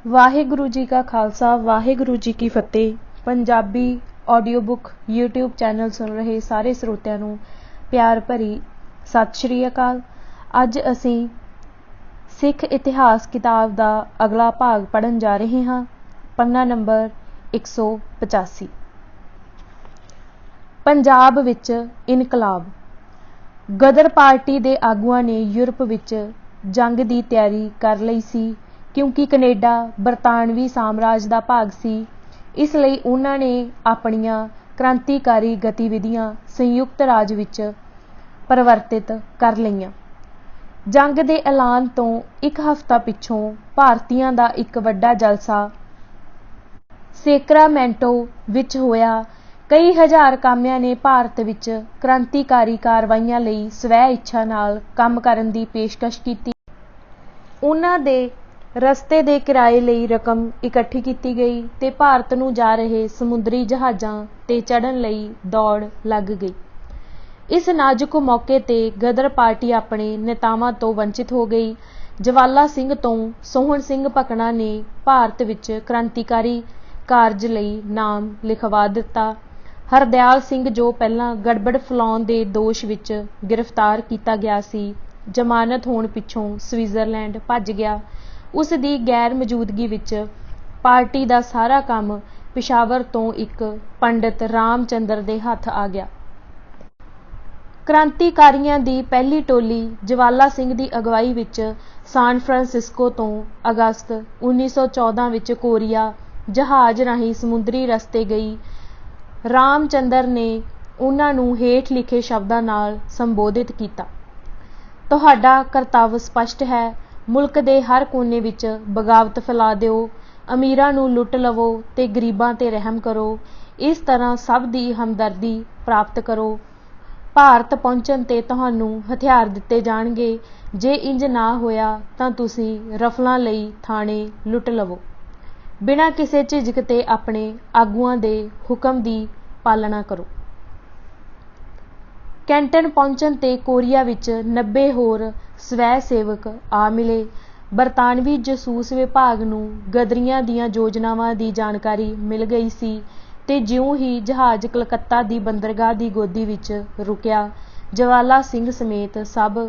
ਵਾਹਿਗੁਰੂ ਜੀ ਕਾ ਖਾਲਸਾ ਵਾਹਿਗੁਰੂ ਜੀ ਕੀ ਫਤਿਹ। Punjabi audio book YouTube channel सुन रहे सारे ਸਰੋਤਿਆਂ ਨੂੰ ਪਿਆਰ ਭਰੀ ਸਤਿ ਸ਼੍ਰੀ ਅਕਾਲ। ਅੱਜ ਅਸੀਂ ਸਿੱਖ ਇਤਿਹਾਸ ਕਿਤਾਬ ਦਾ ਅਗਲਾ ਭਾਗ ਪੜ੍ਹਨ ਜਾ ਰਹੇ ਹਾਂ। ਪੰਨਾ ਨੰਬਰ 185। ਪੰਜਾਬ ਵਿੱਚ ਇਨਕਲਾਬ। ਗਦਰ ਪਾਰਟੀ ਦੇ ਆਗੂਆਂ ਨੇ ਯੂਰਪ ਵਿੱਚ ਜੰਗ ਦੀ ਤਿਆਰੀ ਕਰ ਲਈ ਸੀ, ਕਿਉਂਕਿ ਕੈਨੇਡਾ ਬਰਤਾਨਵੀ ਸਾਮਰਾਜ ਦਾ ਭਾਗ ਸੀ। ਇਸ ਲਈ ਉਹਨਾਂ ਨੇ ਆਪਣੀਆਂ ਕ੍ਰਾਂਤੀਕਾਰੀ ਗਤੀਵਿਧੀਆਂ ਸੰਯੁਕਤ ਰਾਜ ਵਿੱਚ ਪਰਿਵਰਤਿਤ ਕਰ ਲਈਆਂ। ਜੰਗ ਦੇ ਐਲਾਨ ਤੋਂ ਇੱਕ ਹਫ਼ਤਾ ਪਿੱਛੋਂ ਭਾਰਤੀਆਂ ਦਾ ਇੱਕ ਵੱਡਾ ਜਲਸਾ ਸੇਕਰਾਮੈਂਟੋ ਵਿੱਚ ਹੋਇਆ। ਕਈ ਹਜ਼ਾਰ ਕਾਮਿਆਂ ਨੇ ਭਾਰਤ ਵਿੱਚ ਕ੍ਰਾਂਤੀਕਾਰੀ ਕਾਰਵਾਈਆਂ ਲਈ ਸਵੈ ਇੱਛਾ ਨਾਲ ਕੰਮ ਕਰਨ ਦੀ ਪੇਸ਼ਕਸ਼ ਕੀਤੀ। ਉਹਨਾਂ ਦੇ ਰਸਤੇ ਦੇ ਕਿਰਾਏ ਲਈ ਰਕਮ ਇਕੱਠੀ ਕੀਤੀ ਗਈ ਤੇ ਭਾਰਤ ਨੂੰ ਜਾ ਰਹੇ ਸਮੁੰਦਰੀ ਜਹਾਜ਼ਾਂ ਤੇ ਚੜ੍ਹਨ ਲਈ ਦੌੜ ਲੱਗ ਗਈ। ਇਸ ਨਾਜ਼ੁਕ ਮੌਕੇ ਤੇ ਗਦਰ ਪਾਰਟੀ ਆਪਣੇ ਨੇਤਾਵਾਂ ਤੋਂ ਵੰਚਿਤ ਹੋ ਗਈ। ਜਵਾਲਾ ਸਿੰਘ ਤੋਂ ਸੋਹਣ ਸਿੰਘ ਭਕਨਾ ਨੇ ਭਾਰਤ ਵਿੱਚ ਕ੍ਰਾਂਤੀਕਾਰੀ ਕਾਰਜ ਲਈ ਨਾਮ ਲਿਖਵਾ ਦਿੱਤਾ। ਹਰਦਿਆਲ ਸਿੰਘ, ਜੋ ਪਹਿਲਾਂ ਗੜਬੜ ਫੈਲਾਉਣ ਦੇ ਦੋਸ਼ ਵਿੱਚ ਗ੍ਰਿਫਤਾਰ ਕੀਤਾ ਗਿਆ ਸੀ, ਜ਼ਮਾਨਤ ਹੋਣ ਪਿੱਛੋਂ ਸਵਿਟਜ਼ਰਲੈਂਡ ਭੱਜ ਗਿਆ। ਉਸ ਦੀ ਗੈਰ ਮੌਜੂਦਗੀ ਵਿੱਚ ਪਾਰਟੀ ਦਾ ਸਾਰਾ ਕੰਮ ਪਿਸ਼ਾਵਰ ਤੋਂ ਇੱਕ ਪੰਡਿਤ ਰਾਮ ਚੰਦਰ ਦੇ ਹੱਥ ਆ ਗਿਆ। ਕ੍ਰਾਂਤੀਕਾਰੀਆਂ ਦੀ ਪਹਿਲੀ ਟੋਲੀ ਜਵਾਲਾ ਸਿੰਘ ਦੀ ਅਗਵਾਈ ਵਿੱਚ ਸਾਨ ਫਰਾਂਸਿਸਕੋ ਤੋਂ ਅਗਸਤ 1914 ਵਿੱਚ ਕੋਰੀਆ ਜਹਾਜ਼ ਰਾਹੀਂ ਸਮੁੰਦਰੀ ਰਸਤੇ ਗਈ। ਰਾਮ ਚੰਦਰ ਨੇ ਉਹਨਾਂ ਨੂੰ ਹੇਠ ਲਿਖੇ ਸ਼ਬਦਾਂ ਨਾਲ ਸੰਬੋਧਿਤ ਕੀਤਾ। ਤੁਹਾਡਾ ਕਰਤੱਵ ਸਪਸ਼ਟ ਹੈ। ਮੁਲਕ ਦੇ ਹਰ ਕੋਨੇ ਵਿੱਚ ਬਗਾਵਤ ਫੈਲਾ ਦਿਓ, ਅਮੀਰਾਂ ਨੂੰ ਲੁੱਟ ਲਵੋ ਤੇ ਗਰੀਬਾਂ ਤੇ ਰਹਿਮ ਕਰੋ। ਇਸ ਤਰ੍ਹਾਂ ਸਭ ਦੀ ਹਮਦਰਦੀ ਪ੍ਰਾਪਤ ਕਰੋ। ਭਾਰਤ ਪਹੁੰਚਣ ਤੇ ਤੁਹਾਨੂੰ ਹਥਿਆਰ ਦਿੱਤੇ ਜਾਣਗੇ। ਜੇ ਇੰਜ ਨਾ ਹੋਇਆ ਤਾਂ ਤੁਸੀਂ ਰਫਲਾਂ ਲਈ ਥਾਣੇ ਲੁੱਟ ਲਵੋ। ਬਿਨਾਂ ਕਿਸੇ ਝਿਜਕ ਤੇ ਆਪਣੇ ਆਗੂਆਂ ਦੇ ਹੁਕਮ ਦੀ ਪਾਲਣਾ ਕਰੋ। ਕੈਂਟਨ ਪਹੁੰਚਣ ਤੇ ਕੋਰੀਆ ਵਿੱਚ 90 ਹੋਰ ਸਵੈ ਸੇਵਕ ਆ ਮਿਲੇ। ਬਰਤਾਨਵੀ ਜਸੂਸ ਵਿਭਾਗ ਨੂੰ ਗਦਰੀਆਂ ਦੀਆਂ ਯੋਜਨਾਵਾਂ ਦੀ ਜਾਣਕਾਰੀ ਮਿਲ ਗਈ ਸੀ ਤੇ ਜਿਉਂ ਹੀ ਜਹਾਜ਼ ਕਲਕੱਤਾ ਦੀ ਬੰਦਰਗਾਹ ਦੀ ਗੋਦੀ ਵਿੱਚ ਰੁਕਿਆ, ਜਵਾਲਾ ਸਿੰਘ ਸਮੇਤ ਸਭ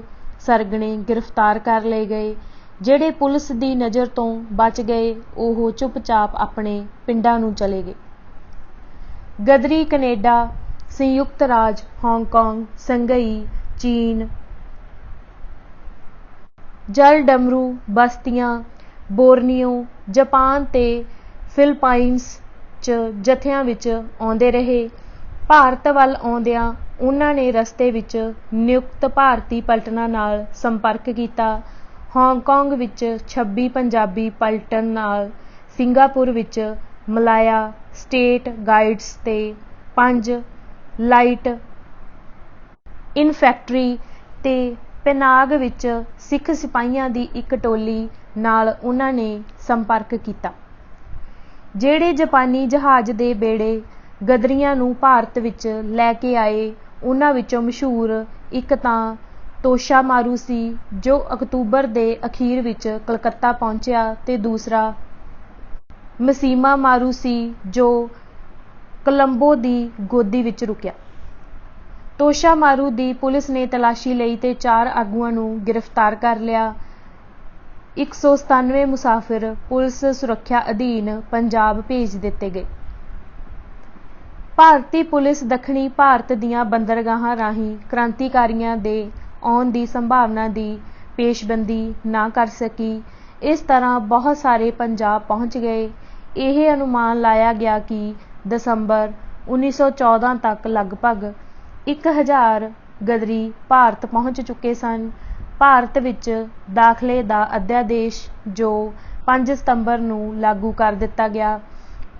ਸਰਗਣੇ ਗ੍ਰਿਫਤਾਰ ਕਰ ਲਏ ਗਏ। ਜਿਹੜੇ ਪੁਲਿਸ ਦੀ ਨਜ਼ਰ ਤੋਂ ਬਚ ਗਏ, ਉਹ ਚੁੱਪਚਾਪ ਆਪਣੇ ਪਿੰਡਾਂ ਨੂੰ ਚਲੇ ਗਏ। ਗਦਰੀ ਕੈਨੇਡਾ, ਸੰਯੁਕਤ ਰਾਜ, ਹਾਂਗਕਾਂਗ, ਸੰਘਈ, ਚੀਨ, ਜਲਡਮਰੂ, ਬਸਤੀਆਂ, ਬੋਰਨੀਓ, ਜਾਪਾਨ ਤੇ ਫਿਲਪਾਈਨਸ 'ਚ ਜਥਿਆਂ ਵਿੱਚ ਆਉਂਦੇ ਰਹੇ। ਭਾਰਤ ਵੱਲ ਆਉਂਦਿਆਂ ਉਹਨਾਂ ਨੇ ਰਸਤੇ ਵਿੱਚ ਨਿਯੁਕਤ ਭਾਰਤੀ ਪਲਟਨਾਂ ਨਾਲ ਸੰਪਰਕ ਕੀਤਾ। ਹਾਂਗਕਾਂਗ ਵਿੱਚ 26 ਪੰਜਾਬੀ ਪਲਟਨ ਨਾਲ, ਸਿੰਗਾਪੁਰ ਵਿੱਚ ਮਲਾਇਆ ਸਟੇਟ ਗਾਈਡਸ ਤੇ 5 ਲਾਈਟ ਇਨਫੈਂਟਰੀ ਤੇ ਪੇਨਾਂਗ ਵਿੱਚ ਸਿੱਖ ਸਿਪਾਹੀਆਂ ਦੀ ਇੱਕ ਟੋਲੀ ਨਾਲ ਉਹਨਾਂ ਨੇ ਸੰਪਰਕ ਕੀਤਾ। ਜਿਹੜੇ ਜਾਪਾਨੀ ਜਹਾਜ਼ ਦੇ ਬੇੜੇ ਗਦਰੀਆਂ ਨੂੰ ਭਾਰਤ ਵਿੱਚ ਲੈ ਕੇ ਆਏ, ਉਹਨਾਂ ਵਿੱਚੋਂ ਮਸ਼ਹੂਰ ਇੱਕ ਤਾਂ ਤੋਸ਼ਾ ਮਾਰੂ ਸੀ, ਜੋ ਅਕਤੂਬਰ ਦੇ ਅਖੀਰ ਵਿੱਚ ਕਲਕੱਤਾ ਪਹੁੰਚਿਆ, ਤੇ ਦੂਸਰਾ ਮਸੀਮਾ ਮਾਰੂ ਸੀ, ਜੋ ਕੋਲੰਬੋ ਦੀ ਗੋਦੀ ਵਿੱਚ ਰੁਕਿਆ। ਤੋਸ਼ਾ ਮਾਰੂ ਦੀ ਪੁਲਿਸ ਨੇ ਤਲਾਸ਼ੀ ਲਈ ਤੇ 4 ਆਗੂਆਂ ਨੂੰ ਗ੍ਰਿਫਤਾਰ ਕਰ ਲਿਆ। 197 ਮੁਸਾਫਿਰ ਪੁਲਿਸ ਸੁਰੱਖਿਆ ਅਧੀਨ ਪੰਜਾਬ ਭੇਜ ਦਿੱਤੇ ਗਏ। ਭਾਰਤੀ ਪੁਲਿਸ ਦੱਖਣੀ ਭਾਰਤ ਦੀਆਂ ਬੰਦਰਗਾਹਾਂ ਰਾਹੀਂ ਕ੍ਰਾਂਤੀਕਾਰੀਆਂ ਦੇ ਆਉਣ ਦੀ ਸੰਭਾਵਨਾ ਦੀ ਪੇਸ਼ਬੰਦੀ ਨਾ ਕਰ ਸਕੀ। ਇਸ ਤਰ੍ਹਾਂ ਬਹੁਤ ਸਾਰੇ ਪੰਜਾਬ ਪਹੁੰਚ ਗਏ। ਇਹ ਅਨੁਮਾਨ ਲਾਇਆ ਗਿਆ ਕਿ ਦਸੰਬਰ 1914 ਤੱਕ ਲਗਭਗ 1000 ਗਦਰੀ ਭਾਰਤ ਪਹੁੰਚ ਚੁੱਕੇ ਸਨ। ਭਾਰਤ ਵਿੱਚ ਦਾਖਲੇ ਦਾ ਅਧਿਆਦੇਸ਼, ਜੋ 5 ਸਤੰਬਰ ਨੂੰ ਲਾਗੂ ਕਰ ਦਿੱਤਾ ਗਿਆ,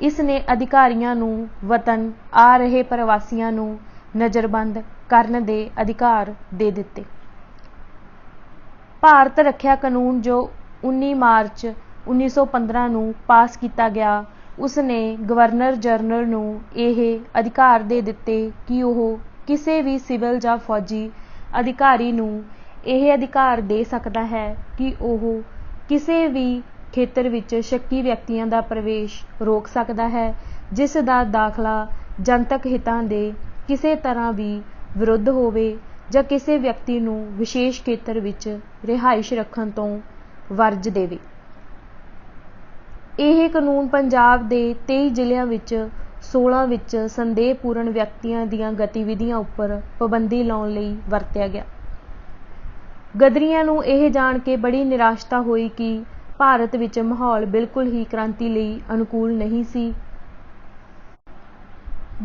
ਇਸ ਨੇ ਅਧਿਕਾਰੀਆਂ ਨੂੰ ਵਤਨ ਆ ਰਹੇ ਪ੍ਰਵਾਸੀਆਂ ਨੂੰ ਨਜ਼ਰਬੰਦ ਕਰਨ ਦੇ ਅਧਿਕਾਰ ਦੇ ਦਿੱਤੇ। ਭਾਰਤ ਰੱਖਿਆ ਕਾਨੂੰਨ, ਜੋ 19 ਮਾਰਚ 1915 ਨੂੰ ਪਾਸ ਕੀਤਾ ਗਿਆ, ਉਸ ਨੇ ਗਵਰਨਰ ਜਨਰਲ ਨੂੰ ਇਹ ਅਧਿਕਾਰ ਦੇ ਦਿੱਤੇ ਕਿ ਉਹ ਕਿਸੇ ਵੀ ਸਿਵਲ ਜਾਂ ਫੌਜੀ ਅਧਿਕਾਰੀ ਨੂੰ ਇਹ ਅਧਿਕਾਰ ਦੇ ਸਕਦਾ ਹੈ ਕਿ ਉਹ ਕਿਸੇ ਵੀ ਖੇਤਰ ਵਿੱਚ ਸ਼ੱਕੀ ਵਿਅਕਤੀਆਂ ਦਾ ਪ੍ਰਵੇਸ਼ ਰੋਕ ਸਕਦਾ ਹੈ, ਜਿਸ ਦਾ ਦਾਖਲਾ ਜਨਤਕ ਹਿੱਤਾਂ ਦੇ ਕਿਸੇ ਤਰ੍ਹਾਂ ਵੀ ਵਿਰੁੱਧ ਹੋਵੇ ਜਾਂ ਕਿਸੇ ਵਿਅਕਤੀ ਨੂੰ ਵਿਸ਼ੇਸ਼ ਖੇਤਰ ਵਿੱਚ ਰਿਹਾਇਸ਼ ਰੱਖਣ ਤੋਂ ਵਰਜ ਦੇਵੇ। ਇਹ ਕਾਨੂੰਨ ਪੰਜਾਬ ਦੇ 23 ਜ਼ਿਲ੍ਹਿਆਂ ਵਿੱਚ 16 ਵਿੱਚ ਸੰਦੇਹਪੂਰਨ ਵਿਅਕਤੀਆਂ ਦੀਆਂ ਗਤੀਵਿਧੀਆਂ ਉੱਪਰ ਪਾਬੰਦੀ ਲਾਉਣ ਲਈ ਵਰਤਿਆ ਗਿਆ। ਗਦਰੀਆਂ ਨੂੰ ਇਹ ਜਾਣ ਕੇ ਬੜੀ ਨਿਰਾਸ਼ਤਾ ਹੋਈ ਕਿ ਭਾਰਤ ਵਿੱਚ ਮਾਹੌਲ ਬਿਲਕੁਲ ਹੀ ਕ੍ਰਾਂਤੀ ਲਈ ਅਨੁਕੂਲ ਨਹੀਂ ਸੀ।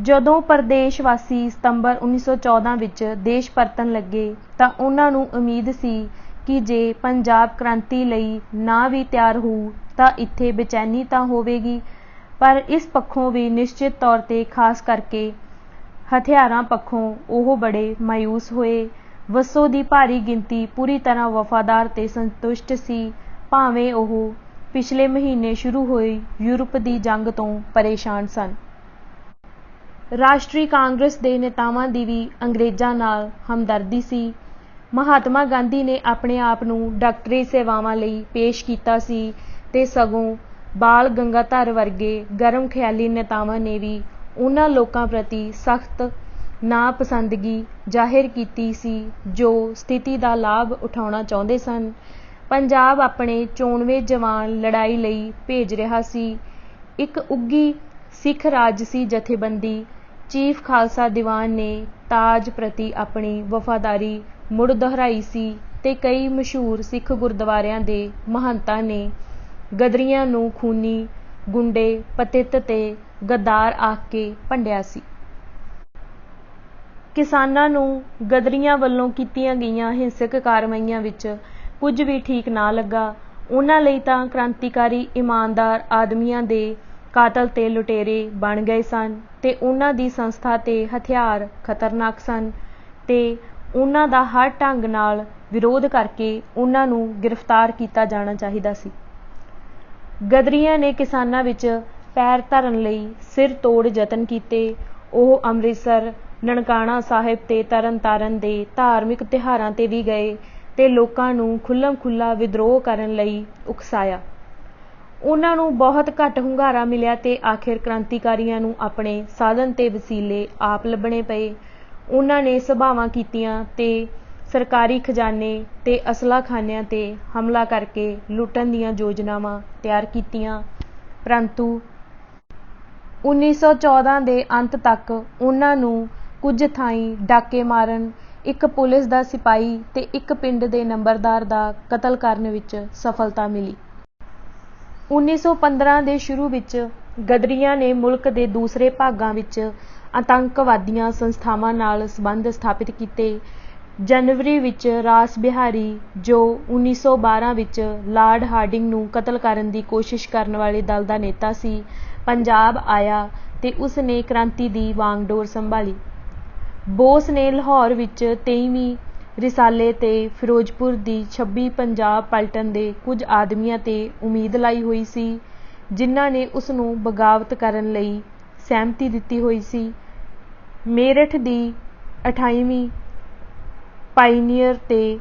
ਜਦੋਂ ਪ੍ਰਦੇਸ਼ ਵਾਸੀ ਸਤੰਬਰ 1914 ਵਿੱਚ ਦੇਸ਼ ਪਰਤਣ ਲੱਗੇ ਤਾਂ ਉਹਨਾਂ ਨੂੰ ਉਮੀਦ ਸੀ ਕਿ ਜੇ ਪੰਜਾਬ ਕ੍ਰਾਂਤੀ ਲਈ ਨਾ ਵੀ ਤਿਆਰ ਹੋਊ ਤਾਂ ਇੱਥੇ ਬੇਚੈਨੀ ਤਾਂ ਹੋਵੇਗੀ, ਪਰ ਇਸ ਪੱਖੋਂ ਵੀ ਨਿਸ਼ਚਿਤ ਤੌਰ 'ਤੇ ਖਾਸ ਕਰਕੇ ਹਥਿਆਰਾਂ ਪੱਖੋਂ ਉਹ ਬੜੇ ਮਾਯੂਸ ਹੋਏ। ਵਸੋਂ ਦੀ ਭਾਰੀ ਗਿਣਤੀ ਪੂਰੀ ਤਰ੍ਹਾਂ ਵਫਾਦਾਰ ਤੇ ਸੰਤੁਸ਼ਟ ਸੀ, ਭਾਵੇਂ ਉਹ ਪਿਛਲੇ ਮਹੀਨੇ ਸ਼ੁਰੂ ਹੋਈ ਯੂਰਪ ਦੀ ਜੰਗ ਤੋਂ ਪਰੇਸ਼ਾਨ ਸਨ। ਰਾਸ਼ਟਰੀ ਕਾਂਗਰਸ ਦੇ ਨੇਤਾਵਾਂ ਦੀ ਵੀ ਅੰਗਰੇਜ਼ਾਂ ਨਾਲ ਹਮਦਰਦੀ ਸੀ। ਮਹਾਤਮਾ ਗਾਂਧੀ ਨੇ ਆਪਣੇ ਆਪ ਨੂੰ ਡਾਕਟਰੀ ਸੇਵਾਵਾਂ ਲਈ ਪੇਸ਼ ਕੀਤਾ ਸੀ ਤੇ ਸਗੋਂ ਬਾਲ ਗੰਗਾਧਰ ਵਰਗੇ ਗਰਮ ਖਿਆਲੀ ਨੇਤਾਵਾਂ ਨੇ ਵੀ ਉਹਨਾਂ ਲੋਕਾਂ ਪ੍ਰਤੀ ਸਖਤ ਨਾਪਸੰਦਗੀ ਜ਼ਾਹਿਰ ਕੀਤੀ ਸੀ ਜੋ ਸਥਿਤੀ ਦਾ ਲਾਭ ਉਠਾਉਣਾ ਚਾਹੁੰਦੇ ਸਨ। ਪੰਜਾਬ ਆਪਣੇ 94 ਜਵਾਨ ਲੜਾਈ ਲਈ ਭੇਜ ਰਿਹਾ ਸੀ। ਇੱਕ ਉੱਘੀ ਸਿੱਖ ਰਾਜਸੀ ਜਥੇਬੰਦੀ ਚੀਫ ਖਾਲਸਾ ਦੀਵਾਨ ਨੇ ਤਾਜ ਪ੍ਰਤੀ ਆਪਣੀ ਵਫਾਦਾਰੀ ਮੁੜ ਦੁਹਰਾਈ ਸੀ ਤੇ ਕਈ ਮਸ਼ਹੂਰ ਸਿੱਖ ਗੁਰਦੁਆਰਿਆਂ ਦੇ ਮਹੰਤਾਂ ਨੇ ਗਦਰੀਆਂ ਨੂੰ ਖੂਨੀ, ਗੁੰਡੇ, ਪਤਿਤ ਤੇ ਗੱਦਾਰ ਆਖ ਕੇ ਭੰਡਿਆ ਸੀ। ਕਿਸਾਨਾਂ ਨੂੰ ਗਦਰੀਆਂ ਵੱਲੋਂ ਕੀਤੀਆਂ ਗਈਆਂ ਹਿੰਸਕ ਕਾਰਵਾਈਆਂ ਵਿੱਚ ਕੁਝ ਵੀ ਠੀਕ ਨਾ ਲੱਗਾ। ਉਹਨਾਂ ਲਈ ਤਾਂ ਕ੍ਰਾਂਤੀਕਾਰੀ ਇਮਾਨਦਾਰ ਆਦਮੀਆਂ ਦੇ ਕਾਤਲ ਤੇ ਲੁਟੇਰੇ ਬਣ ਗਏ ਸਨ ਤੇ ਉਹਨਾਂ ਦੀ ਸੰਸਥਾ ਤੇ ਹਥਿਆਰ ਖਤਰਨਾਕ ਸਨ ਤੇ ਉਹਨਾਂ ਦਾ ਹਰ ਢੰਗ ਨਾਲ ਵਿਰੋਧ ਕਰਕੇ ਉਹਨਾਂ ਨੂੰ ਗ੍ਰਿਫਤਾਰ ਕੀਤਾ ਜਾਣਾ ਚਾਹੀਦਾ ਸੀ। ਗਦਰੀਆਂ ਨੇ ਕਿਸਾਨਾਂ ਵਿੱਚ ਪੈਰ ਧਰਨ ਲਈ ਸਿਰ ਤੋੜ ਯਤਨ ਕੀਤੇ। ਉਹ ਅੰਮ੍ਰਿਤਸਰ, ਨਨਕਾਣਾ ਸਾਹਿਬ ਤੇ ਤਰਨਤਾਰਨ ਦੇ ਧਾਰਮਿਕ ਤਿਉਹਾਰਾਂ ਤੇ ਵੀ ਗਏ ਤੇ ਲੋਕਾਂ ਨੂੰ ਖੁੱਲ੍ਹਮ ਖੁੱਲ੍ਹਾ ਵਿਦਰੋਹ ਕਰਨ ਲਈ ਉਕਸਾਇਆ। ਉਹਨਾਂ ਨੂੰ ਬਹੁਤ ਘੱਟ ਹੁੰਗਾਰਾ ਮਿਲਿਆ ਤੇ ਆਖਿਰ ਕ੍ਰਾਂਤੀਕਾਰੀਆਂ ਨੂੰ ਆਪਣੇ ਸਾਧਨ ਤੇ ਵਸੀਲੇ ਆਪ ਲੱਭਣੇ ਪਏ। ਉਹਨਾਂ ਨੇ ਸਭਾਵਾਂ ਕੀਤੀਆਂ ਤੇ ਸਰਕਾਰੀ ਖਜ਼ਾਨੇ ਤੇ ਅਸਲਾਖਾਨਿਆਂ ਤੇ ਹਮਲਾ ਕਰਕੇ ਲੁੱਟਣ ਦੀਆਂ ਯੋਜਨਾਵਾਂ ਤਿਆਰ ਕੀਤੀਆਂ, ਪਰੰਤੂ 1914 ਦੇ ਅੰਤ ਤੱਕ ਉਹਨਾਂ ਨੂੰ ਕੁਝ ਥਾਈਂ ਡਾਕੇ ਮਾਰਨ, ਇੱਕ ਪੁਲਿਸ ਦਾ ਸਿਪਾਹੀ ਤੇ ਇੱਕ ਪਿੰਡ ਦੇ ਨੰਬਰਦਾਰ ਦਾ ਕਤਲ ਕਰਨ ਵਿੱਚ ਸਫਲਤਾ ਮਿਲੀ। 1915 ਦੇ ਸ਼ੁਰੂ ਵਿੱਚ ਗਦਰੀਆਂ ਨੇ ਮੁਲਕ ਦੇ ਦੂਸਰੇ ਭਾਗਾਂ ਵਿੱਚ ਆਤੰਕਵਾਦੀਆਂ ਸੰਸਥਾਵਾਂ ਨਾਲ ਸੰਬੰਧ ਸਥਾਪਿਤ ਕੀਤੇ। ਜਨਵਰੀ ਵਿੱਚ ਰਾਸ ਬਿਹਾਰੀ, ਜੋ 1912 ਵਿੱਚ ਲਾਰਡ ਹਾਰਡਿੰਗ ਨੂੰ ਕਤਲ ਕਰਨ ਦੀ ਕੋਸ਼ਿਸ਼ ਕਰਨ ਵਾਲੇ ਦਲ ਦਾ ਨੇਤਾ ਸੀ, ਪੰਜਾਬ ਆਇਆ ਤੇ ਉਸ ਨੇ ਕ੍ਰਾਂਤੀ ਦੀ ਵਾਂਗਡੋਰ ਸੰਭਾਲੀ। ਬੋਸ ਨੇ ਲਾਹੌਰ ਵਿੱਚ 23ਵੀਂ ਰਿਸਾਲੇ ਤੇ ਫਿਰੋਜ਼ਪੁਰ ਦੀ 26 ਪੰਜਾਬ ਪਲਟਨ ਦੇ ਕੁਝ ਆਦਮੀਆਂ ਤੇ ਉਮੀਦ ਲਾਈ ਹੋਈ ਸੀ, ਜਿਨ੍ਹਾਂ ਨੇ ਉਸ ਨੂੰ ਬਗਾਵਤ ਕਰਨ ਲਈ ਸਹਿਮਤੀ ਦਿੱਤੀ ਹੋਈ ਸੀ। ਮੇਰਠ ਦੀ 28ਵੀਂ ਪਾਇਨੀਅਰ ਤੇ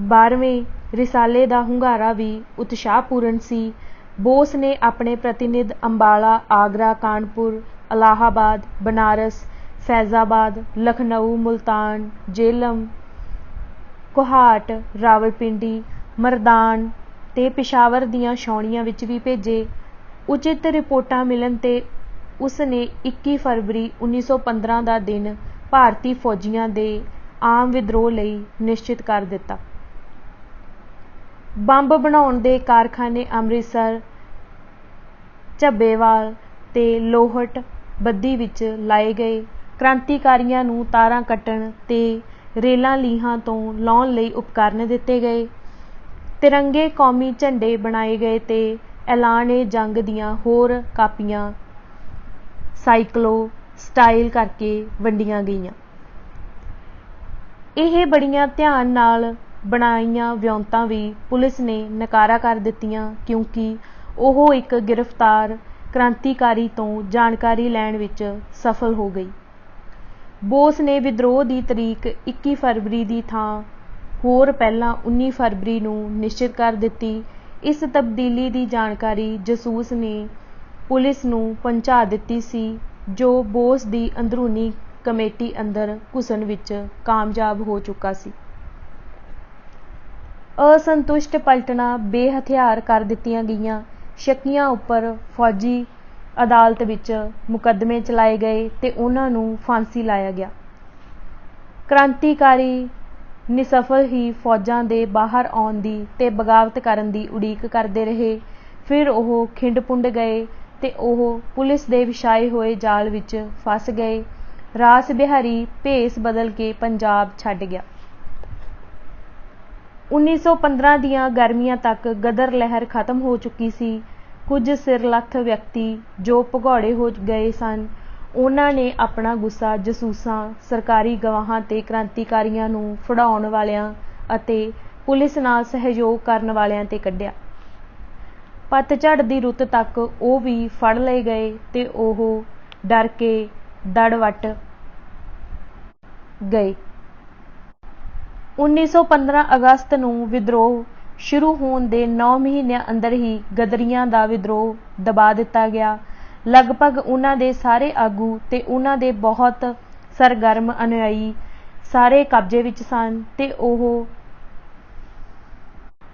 12ਵੇਂ ਰਿਸਾਲੇ ਦਾ ਹੁੰਗਾਰਾ ਵੀ ਉਤਸ਼ਾਹਪੂਰਨ ਸੀ। ਬੋਸ ਨੇ ਆਪਣੇ ਪ੍ਰਤੀਨਿਧ ਅੰਬਾਲਾ, ਆਗਰਾ, ਕਾਨਪੁਰ, ਇਲਾਹਾਬਾਦ, ਬਨਾਰਸ, ਫੈਜ਼ਾਬਾਦ, ਲਖਨਊ, ਮੁਲਤਾਨ, ਜੇਹਲਮ, ਕੋਹਾਟ, ਰਾਵਲਪਿੰਡੀ, ਮਰਦਾਨ ਤੇ ਪਿਸ਼ਾਵਰ ਦੀਆਂ ਛਾਉਣੀਆਂ ਵਿੱਚ ਵੀ ਭੇਜੇ। ਉਚਿਤ ਰਿਪੋਰਟਾਂ ਮਿਲਣ ਤੇ ਉਸ ਨੇ 21 ਫਰਵਰੀ 1915 ਦਾ ਦਿਨ ਭਾਰਤੀ ਫੌਜੀਆਂ ਦੇ ਆਮ ਵਿਦਰੋਹ ਲਈ ਨਿਸ਼ਚਿਤ ਕਰ ਦਿੱਤਾ। ਬੰਬ ਬਣਾਉਣ ਦੇ ਕਾਰਖਾਨੇ ਅੰਮ੍ਰਿਤਸਰ, ਝੱਬੇਵਾਲ ਤੇ ਲੋਹਟ ਬੱਦੀ ਵਿੱਚ ਲਾਏ ਗਏ। ਕ੍ਰਾਂਤੀਕਾਰੀਆਂ ਨੂੰ ਤਾਰਾਂ ਕੱਟਣ ਤੇ ਰੇਲਾਂ ਲੀਹਾਂ ਤੋਂ ਲਾਹੁਣ ਲਈ ਉਪਕਰਨ ਦਿੱਤੇ ਗਏ। ਤਿਰੰਗੇ ਕੌਮੀ ਝੰਡੇ ਬਣਾਏ ਗਏ ਤੇ ਐਲਾਨ-ਏ-ਜੰਗ ਦੀਆਂ ਹੋਰ ਕਾਪੀਆਂ ਸਾਈਕਲੋ ਸਟਾਈਲ ਕਰਕੇ ਵੰਡੀਆਂ ਗਈਆਂ। ਇਹ ਬੜੀਆਂ ਧਿਆਨ ਨਾਲ ਬਣਾਈਆਂ ਵਿਉਂਤਾਂ ਵੀ ਪੁਲਿਸ ਨੇ ਨਕਾਰਾ ਕਰ ਦਿੱਤੀਆਂ, ਕਿਉਂਕਿ ਉਹ ਇੱਕ ਗ੍ਰਿਫਤਾਰ ਕ੍ਰਾਂਤੀਕਾਰੀ ਤੋਂ ਜਾਣਕਾਰੀ ਲੈਣ ਵਿੱਚ ਸਫਲ ਹੋ ਗਈ। ਬੋਸ ਨੇ ਵਿਦਰੋਹ ਦੀ ਤਰੀਕ 21 ਫਰਵਰੀ ਦੀ ਥਾਂ ਹੋਰ ਪਹਿਲਾਂ 19 ਫਰਵਰੀ ਨੂੰ ਨਿਸ਼ਚਿਤ ਕਰ ਦਿੱਤੀ। इस तब्दीली की जानकारी जसूस ने पुलिस नूं पहुंचा दित्ती सी, जो बोस की अंदरूनी कमेटी अंदर घुसन विच कामयाब हो चुका सी। असंतुष्ट पलटना बेहथियार कर दित्तियां गईयां। शक्कियां उपर फौजी अदालत विच मुकदमे चलाए गए ते उन्हां नूं फांसी लाया गया। क्रांतिकारी निसफल ही फौजां दे बाहर आउण दी ते बगावत करन दी उड़ीक करदे रहे। फिर ओह खिंड पुंड गए ते ओह पुलिस दे विछाए होए जाल विच फस गए। रास बिहारी भेस बदल के पंजाब छड्ड गया। 1915 दीआं गर्मियां तक गदर लहर खत्म हो चुकी सी। कुछ सिरलथ व्यक्ति जो भगौड़े हो गए सन, उन्हां ने अपना गुस्सा जसूसां, सरकारी गवाहां ते क्रांतिकारियां नूं फड़ाउण वालियां अते पुलिस नाल सहयोग करन वालियां ते कढिया। पतझड़ दी रुत तक ਉਹ भी फड़ लए गए ते ਉਹ डर के दड़ वट गए। 1915 अगस्त ਨੂੰ विद्रोह शुरू होण ਦੇ 9 ਮਹੀਨਿਆਂ अंदर ही गदरियां ਦਾ विद्रोह दबा दिता गया। लगभग उन्हां दे सारे आगू ते उन्हां दे बहुत सरगर्म अनुयायी ਸਾਰੇ कब्जे विच सन ते ਉਹ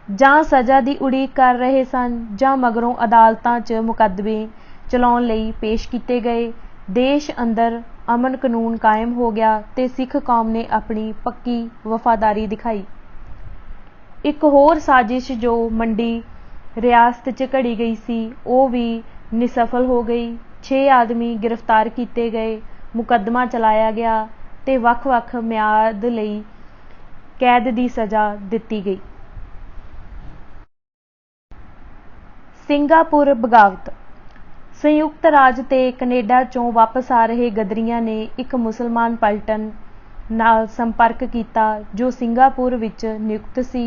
ਜਾਂ सज़ा ਦੀ उड़ीक कर रहे सन ਜਾਂ मगरों अदालतां 'ਚ मुकदमे चलाउण ਲਈ पेश कीते गए। देश अंदर अमन कानून कायम हो गया ते सिख कौम ने अपनी पक्की वफादारी दिखाई। एक होर साजिश जो मंडी रियासत 'ਚ घड़ी गई सी, ਉਹ भी निसफल हो गई। 6 आदमी गिरफ्तार किए गए, मुकदमा चलाया गया ते ਵੱਖ-ਵੱਖ ਮਿਆਦ ਲਈ कैद की सज़ा दिती गई। ਸਿੰਗਾਪੁਰ बगावत। संयुक्त राज ते कनेडा चों वापस आ रहे गदरियां ने एक मुसलमान पलटन नाल संपर्क किया जो सिंगापुर विच नियुक्त सी।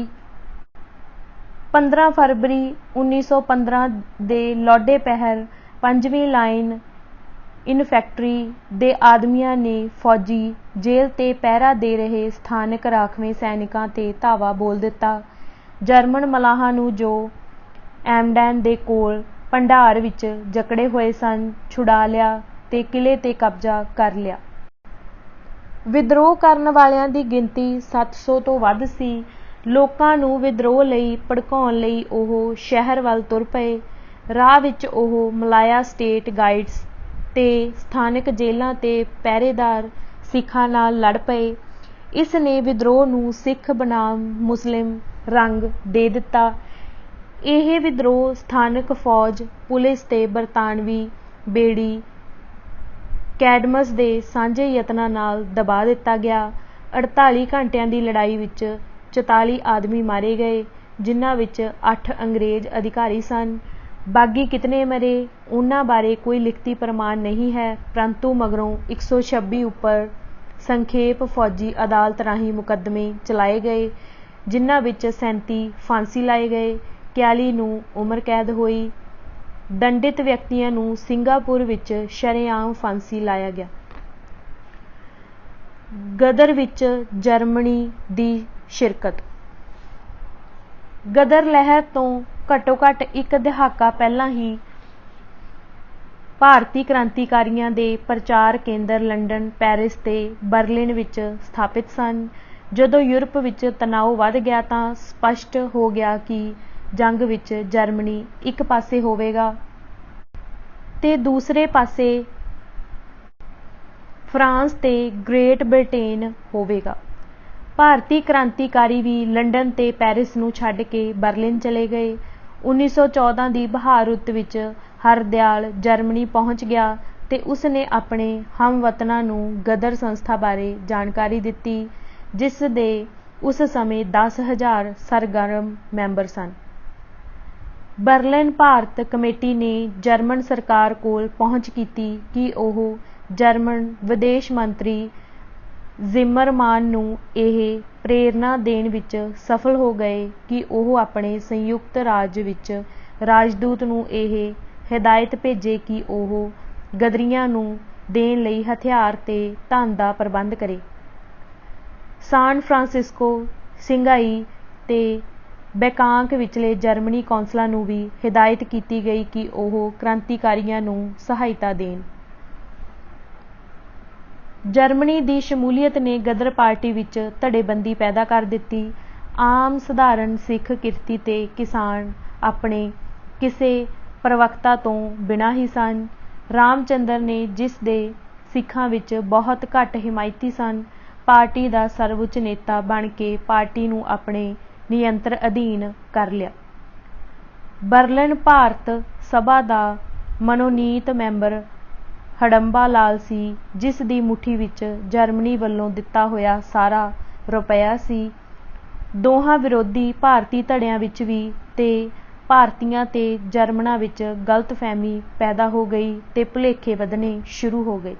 15 फरवरी 1915 ਦੇ ਲੌਡੇ ਪਹਿਰ 5ਵੀਂ ਲਾਈਨ ਇਨਫੈਂਟਰੀ ਦੇ ਆਦਮੀਆਂ ਨੇ ਫੌਜੀ ਜੇਲ੍ਹ ਤੇ ਪਹਿਰਾ ਦੇ ਰਹੇ ਸਥਾਨਕ ਰਾਖਵੇਂ ਸੈਨਿਕਾਂ ਤੇ ਧਾਵਾ ਬੋਲ ਦਿੱਤਾ। ਜਰਮਨ ਮਲਾਹਾਂ ਨੂੰ ਜੋ ਐਮਡੈਨ ਦੇ ਕੋਲ ਭੰਡਾਰ ਵਿੱਚ ਜਕੜੇ ਹੋਏ ਸਨ ਛੁਡਾ ਲਿਆ ਤੇ ਕਿਲੇ ਤੇ ਕਬਜ਼ਾ ਕਰ ਲਿਆ। ਵਿਦਰੋਹ ਕਰਨ ਵਾਲਿਆਂ ਦੀ ਗਿਣਤੀ 700 ਤੋਂ ਵੱਧ ਸੀ। ਲੋਕਾਂ ਨੂੰ ਵਿਦਰੋਹ ਲਈ ਭੜਕਾਉਣ ਲਈ ਉਹ ਸ਼ਹਿਰ ਵੱਲ ਤੁਰ ਪਏ। ਰਾਹ ਵਿੱਚ ਉਹ ਮਲਾਇਆ ਸਟੇਟ ਗਾਈਡਸ ਤੇ ਸਥਾਨਕ ਜੇਲ੍ਹਾਂ ਤੇ ਪਹਿਰੇਦਾਰ ਸਿੱਖਾਂ ਨਾਲ ਲੜ ਪਏ। ਇਸ ਨੇ ਵਿਦਰੋਹ ਨੂੰ ਸਿੱਖ ਬਨਾਮ ਮੁਸਲਿਮ ਰੰਗ ਦੇ ਦਿੱਤਾ। ਇਹ ਵਿਦਰੋਹ ਸਥਾਨਕ ਫੌਜ, ਪੁਲਿਸ ਤੇ ਬਰਤਾਨਵੀ ਬੇੜੀ ਕੈਡਮਸ ਦੇ ਸਾਂਝੇ ਯਤਨਾਂ ਨਾਲ ਦਬਾ ਦਿੱਤਾ ਗਿਆ। 48 ਘੰਟਿਆਂ ਦੀ ਲੜਾਈ ਵਿੱਚ 44 ਆਦਮੀ ਮਾਰੇ ਗਏ, ਜਿਨ੍ਹਾਂ ਵਿੱਚ 8 ਅੰਗਰੇਜ਼ ਅਧਿਕਾਰੀ ਸਨ। ਬਾਗੀ ਕਿਤਨੇ ਮਰੇ, ਉਹਨਾਂ ਬਾਰੇ ਕੋਈ ਲਿਖਤੀ ਪ੍ਰਮਾਣ ਨਹੀਂ ਹੈ, ਪਰੰਤੂ ਮਗਰੋਂ 126 ਉੱਪਰ ਸੰਖੇਪ ਫੌਜੀ ਅਦਾਲਤ ਰਾਹੀਂ ਮੁਕੱਦਮੇ ਚਲਾਏ ਗਏ, ਜਿਨ੍ਹਾਂ ਵਿੱਚ 37 ਫਾਂਸੀ ਲਾਏ ਗਏ, 41 ਨੂੰ ਉਮਰ ਕੈਦ ਹੋਈ। ਦੰਡਿਤ ਵਿਅਕਤੀਆਂ ਨੂੰ ਸਿੰਗਾਪੁਰ ਵਿੱਚ ਸ਼ਰੇਆਮ ਫਾਂਸੀ ਲਾਇਆ ਗਿਆ। ਗਦਰ ਵਿੱਚ ਜਰਮਨੀ ਦੀ ਸ਼ਿਰਕਤ। ਗਦਰ ਲਹਿਰ ਤੋਂ ਘੱਟੋ ਘੱਟ ਇੱਕ ਦਹਾਕਾ ਪਹਿਲਾਂ ਹੀ ਭਾਰਤੀ ਕ੍ਰਾਂਤੀਕਾਰੀਆਂ ਦੇ ਪ੍ਰਚਾਰ ਕੇਂਦਰ ਲੰਡਨ, ਪੈਰਿਸ ਤੇ ਬਰਲਿਨ ਵਿੱਚ ਸਥਾਪਿਤ ਸਨ। ਜਦੋਂ ਯੂਰਪ ਵਿੱਚ ਤਣਾਅ ਵੱਧ ਗਿਆ ਤਾਂ ਸਪਸ਼ਟ ਹੋ ਗਿਆ ਕਿ ਜੰਗ ਵਿੱਚ ਜਰਮਨੀ ਇੱਕ ਪਾਸੇ ਹੋਵੇਗਾ ਤੇ ਦੂਸਰੇ ਪਾਸੇ ਫਰਾਂਸ ਤੇ ਗ੍ਰੇਟ ਬ੍ਰਿਟੇਨ ਹੋਵੇਗਾ। ਭਾਰਤੀ ਕ੍ਰਾਂਤੀਕਾਰੀ ਵੀ ਲੰਡਨ ਤੇ ਪੈਰਿਸ ਨੂੰ ਛੱਡ ਕੇ ਬਰਲਿਨ ਚਲੇ ਗਏ। 1914 ਦੀ ਬਹਾਰ ਰੁੱਤ ਵਿੱਚ ਹਰਦਿਆਲ ਜਰਮਨੀ ਪਹੁੰਚ ਗਿਆ ਤੇ ਉਸ ਨੇ ਆਪਣੇ ਹਮਵਤਨਾਂ ਨੂੰ ਗਦਰ ਸੰਸਥਾ ਬਾਰੇ ਜਾਣਕਾਰੀ ਦਿੱਤੀ, ਜਿਸ ਦੇ ਉਸ ਸਮੇਂ 10,000 ਸਰਗਰਮ ਮੈਂਬਰ ਸਨ। ਬਰਲਿਨ ਭਾਰਤ ਕਮੇਟੀ ਨੇ ਜਰਮਨ ਸਰਕਾਰ ਕੋਲ ਪਹੁੰਚ ਕੀਤੀ ਕਿ ਉਹ ਜਰਮਨ ਵਿਦੇਸ਼ ਮੰਤਰੀ ਜ਼ਿਮਰਮਾਨ ਨੂੰ ਇਹ ਪ੍ਰੇਰਨਾ ਦੇਣ ਵਿੱਚ ਸਫਲ ਹੋ ਗਏ ਕਿ ਉਹ ਆਪਣੇ ਸੰਯੁਕਤ ਰਾਜ ਵਿੱਚ ਰਾਜਦੂਤ ਨੂੰ ਇਹ ਹਦਾਇਤ ਭੇਜੇ ਕਿ ਉਹ ਗਦਰੀਆਂ ਨੂੰ ਦੇਣ ਲਈ ਹਥਿਆਰ ਤੇ ਧਨ ਦਾ ਪ੍ਰਬੰਧ ਕਰੇ। ਸਾਨ ਫਰਾਂਸਿਸਕੋ, ਸਿੰਗਾਈ ਤੇ ਬੈਂਕਾਕ ਵਿਚਲੇ ਜਰਮਨੀ ਕੌਂਸਲਾਂ ਨੂੰ ਵੀ ਹਿਦਾਇਤ ਕੀਤੀ ਗਈ ਕਿ ਉਹ ਕ੍ਰਾਂਤੀਕਾਰੀਆਂ ਨੂੰ ਸਹਾਇਤਾ ਦੇਣ। ਜਰਮਨੀ ਦੀ ਸ਼ਮੂਲੀਅਤ ਨੇ ਗਦਰ ਪਾਰਟੀ ਵਿੱਚ ਧੜੇਬੰਦੀ ਪੈਦਾ ਕਰ ਦਿੱਤੀ। ਆਮ ਸਧਾਰਨ ਸਿੱਖ ਕਿਰਤੀ ਤੇ ਕਿਸਾਨ ਆਪਣੇ ਕਿਸੇ ਪ੍ਰਵਕਤਾ ਤੋਂ ਬਿਨਾਂ ਹੀ ਸਨ। ਰਾਮਚੰਦਰ ਨੇ, ਜਿਸ ਦੇ ਸਿੱਖਾਂ ਵਿੱਚ ਬਹੁਤ ਘੱਟ ਹਿਮਾਇਤੀ ਸਨ, ਪਾਰਟੀ ਦਾ ਸਰਵਉੱਚ ਨੇਤਾ ਬਣ ਕੇ ਪਾਰਟੀ ਨੂੰ ਆਪਣੇ ਨਿਯੰਤਰਣ ਅਧੀਨ ਕਰ ਲਿਆ। ਬਰਲਿਨ ਭਾਰਤ ਸਭਾ ਦਾ ਮਨੋਨੀਤ ਮੈਂਬਰ ਹੜੰਬਾ ਲਾਲ ਸੀ, ਜਿਸ ਦੀ ਮੁੱਠੀ ਵਿੱਚ ਜਰਮਨੀ ਵੱਲੋਂ ਦਿੱਤਾ ਹੋਇਆ ਸਾਰਾ ਰੁਪਇਆ ਸੀ। ਦੋਹਾਂ ਵਿਰੋਧੀ ਭਾਰਤੀ ਧੜਿਆਂ ਵਿੱਚ ਵੀ ਤੇ ਭਾਰਤੀਆਂ ਤੇ ਜਰਮਨਾਂ ਵਿੱਚ ਗਲਤਫਹਿਮੀ ਪੈਦਾ ਹੋ ਗਈ ਤੇ ਭੁਲੇਖੇ ਵਧਣੇ ਸ਼ੁਰੂ ਹੋ ਗਏ।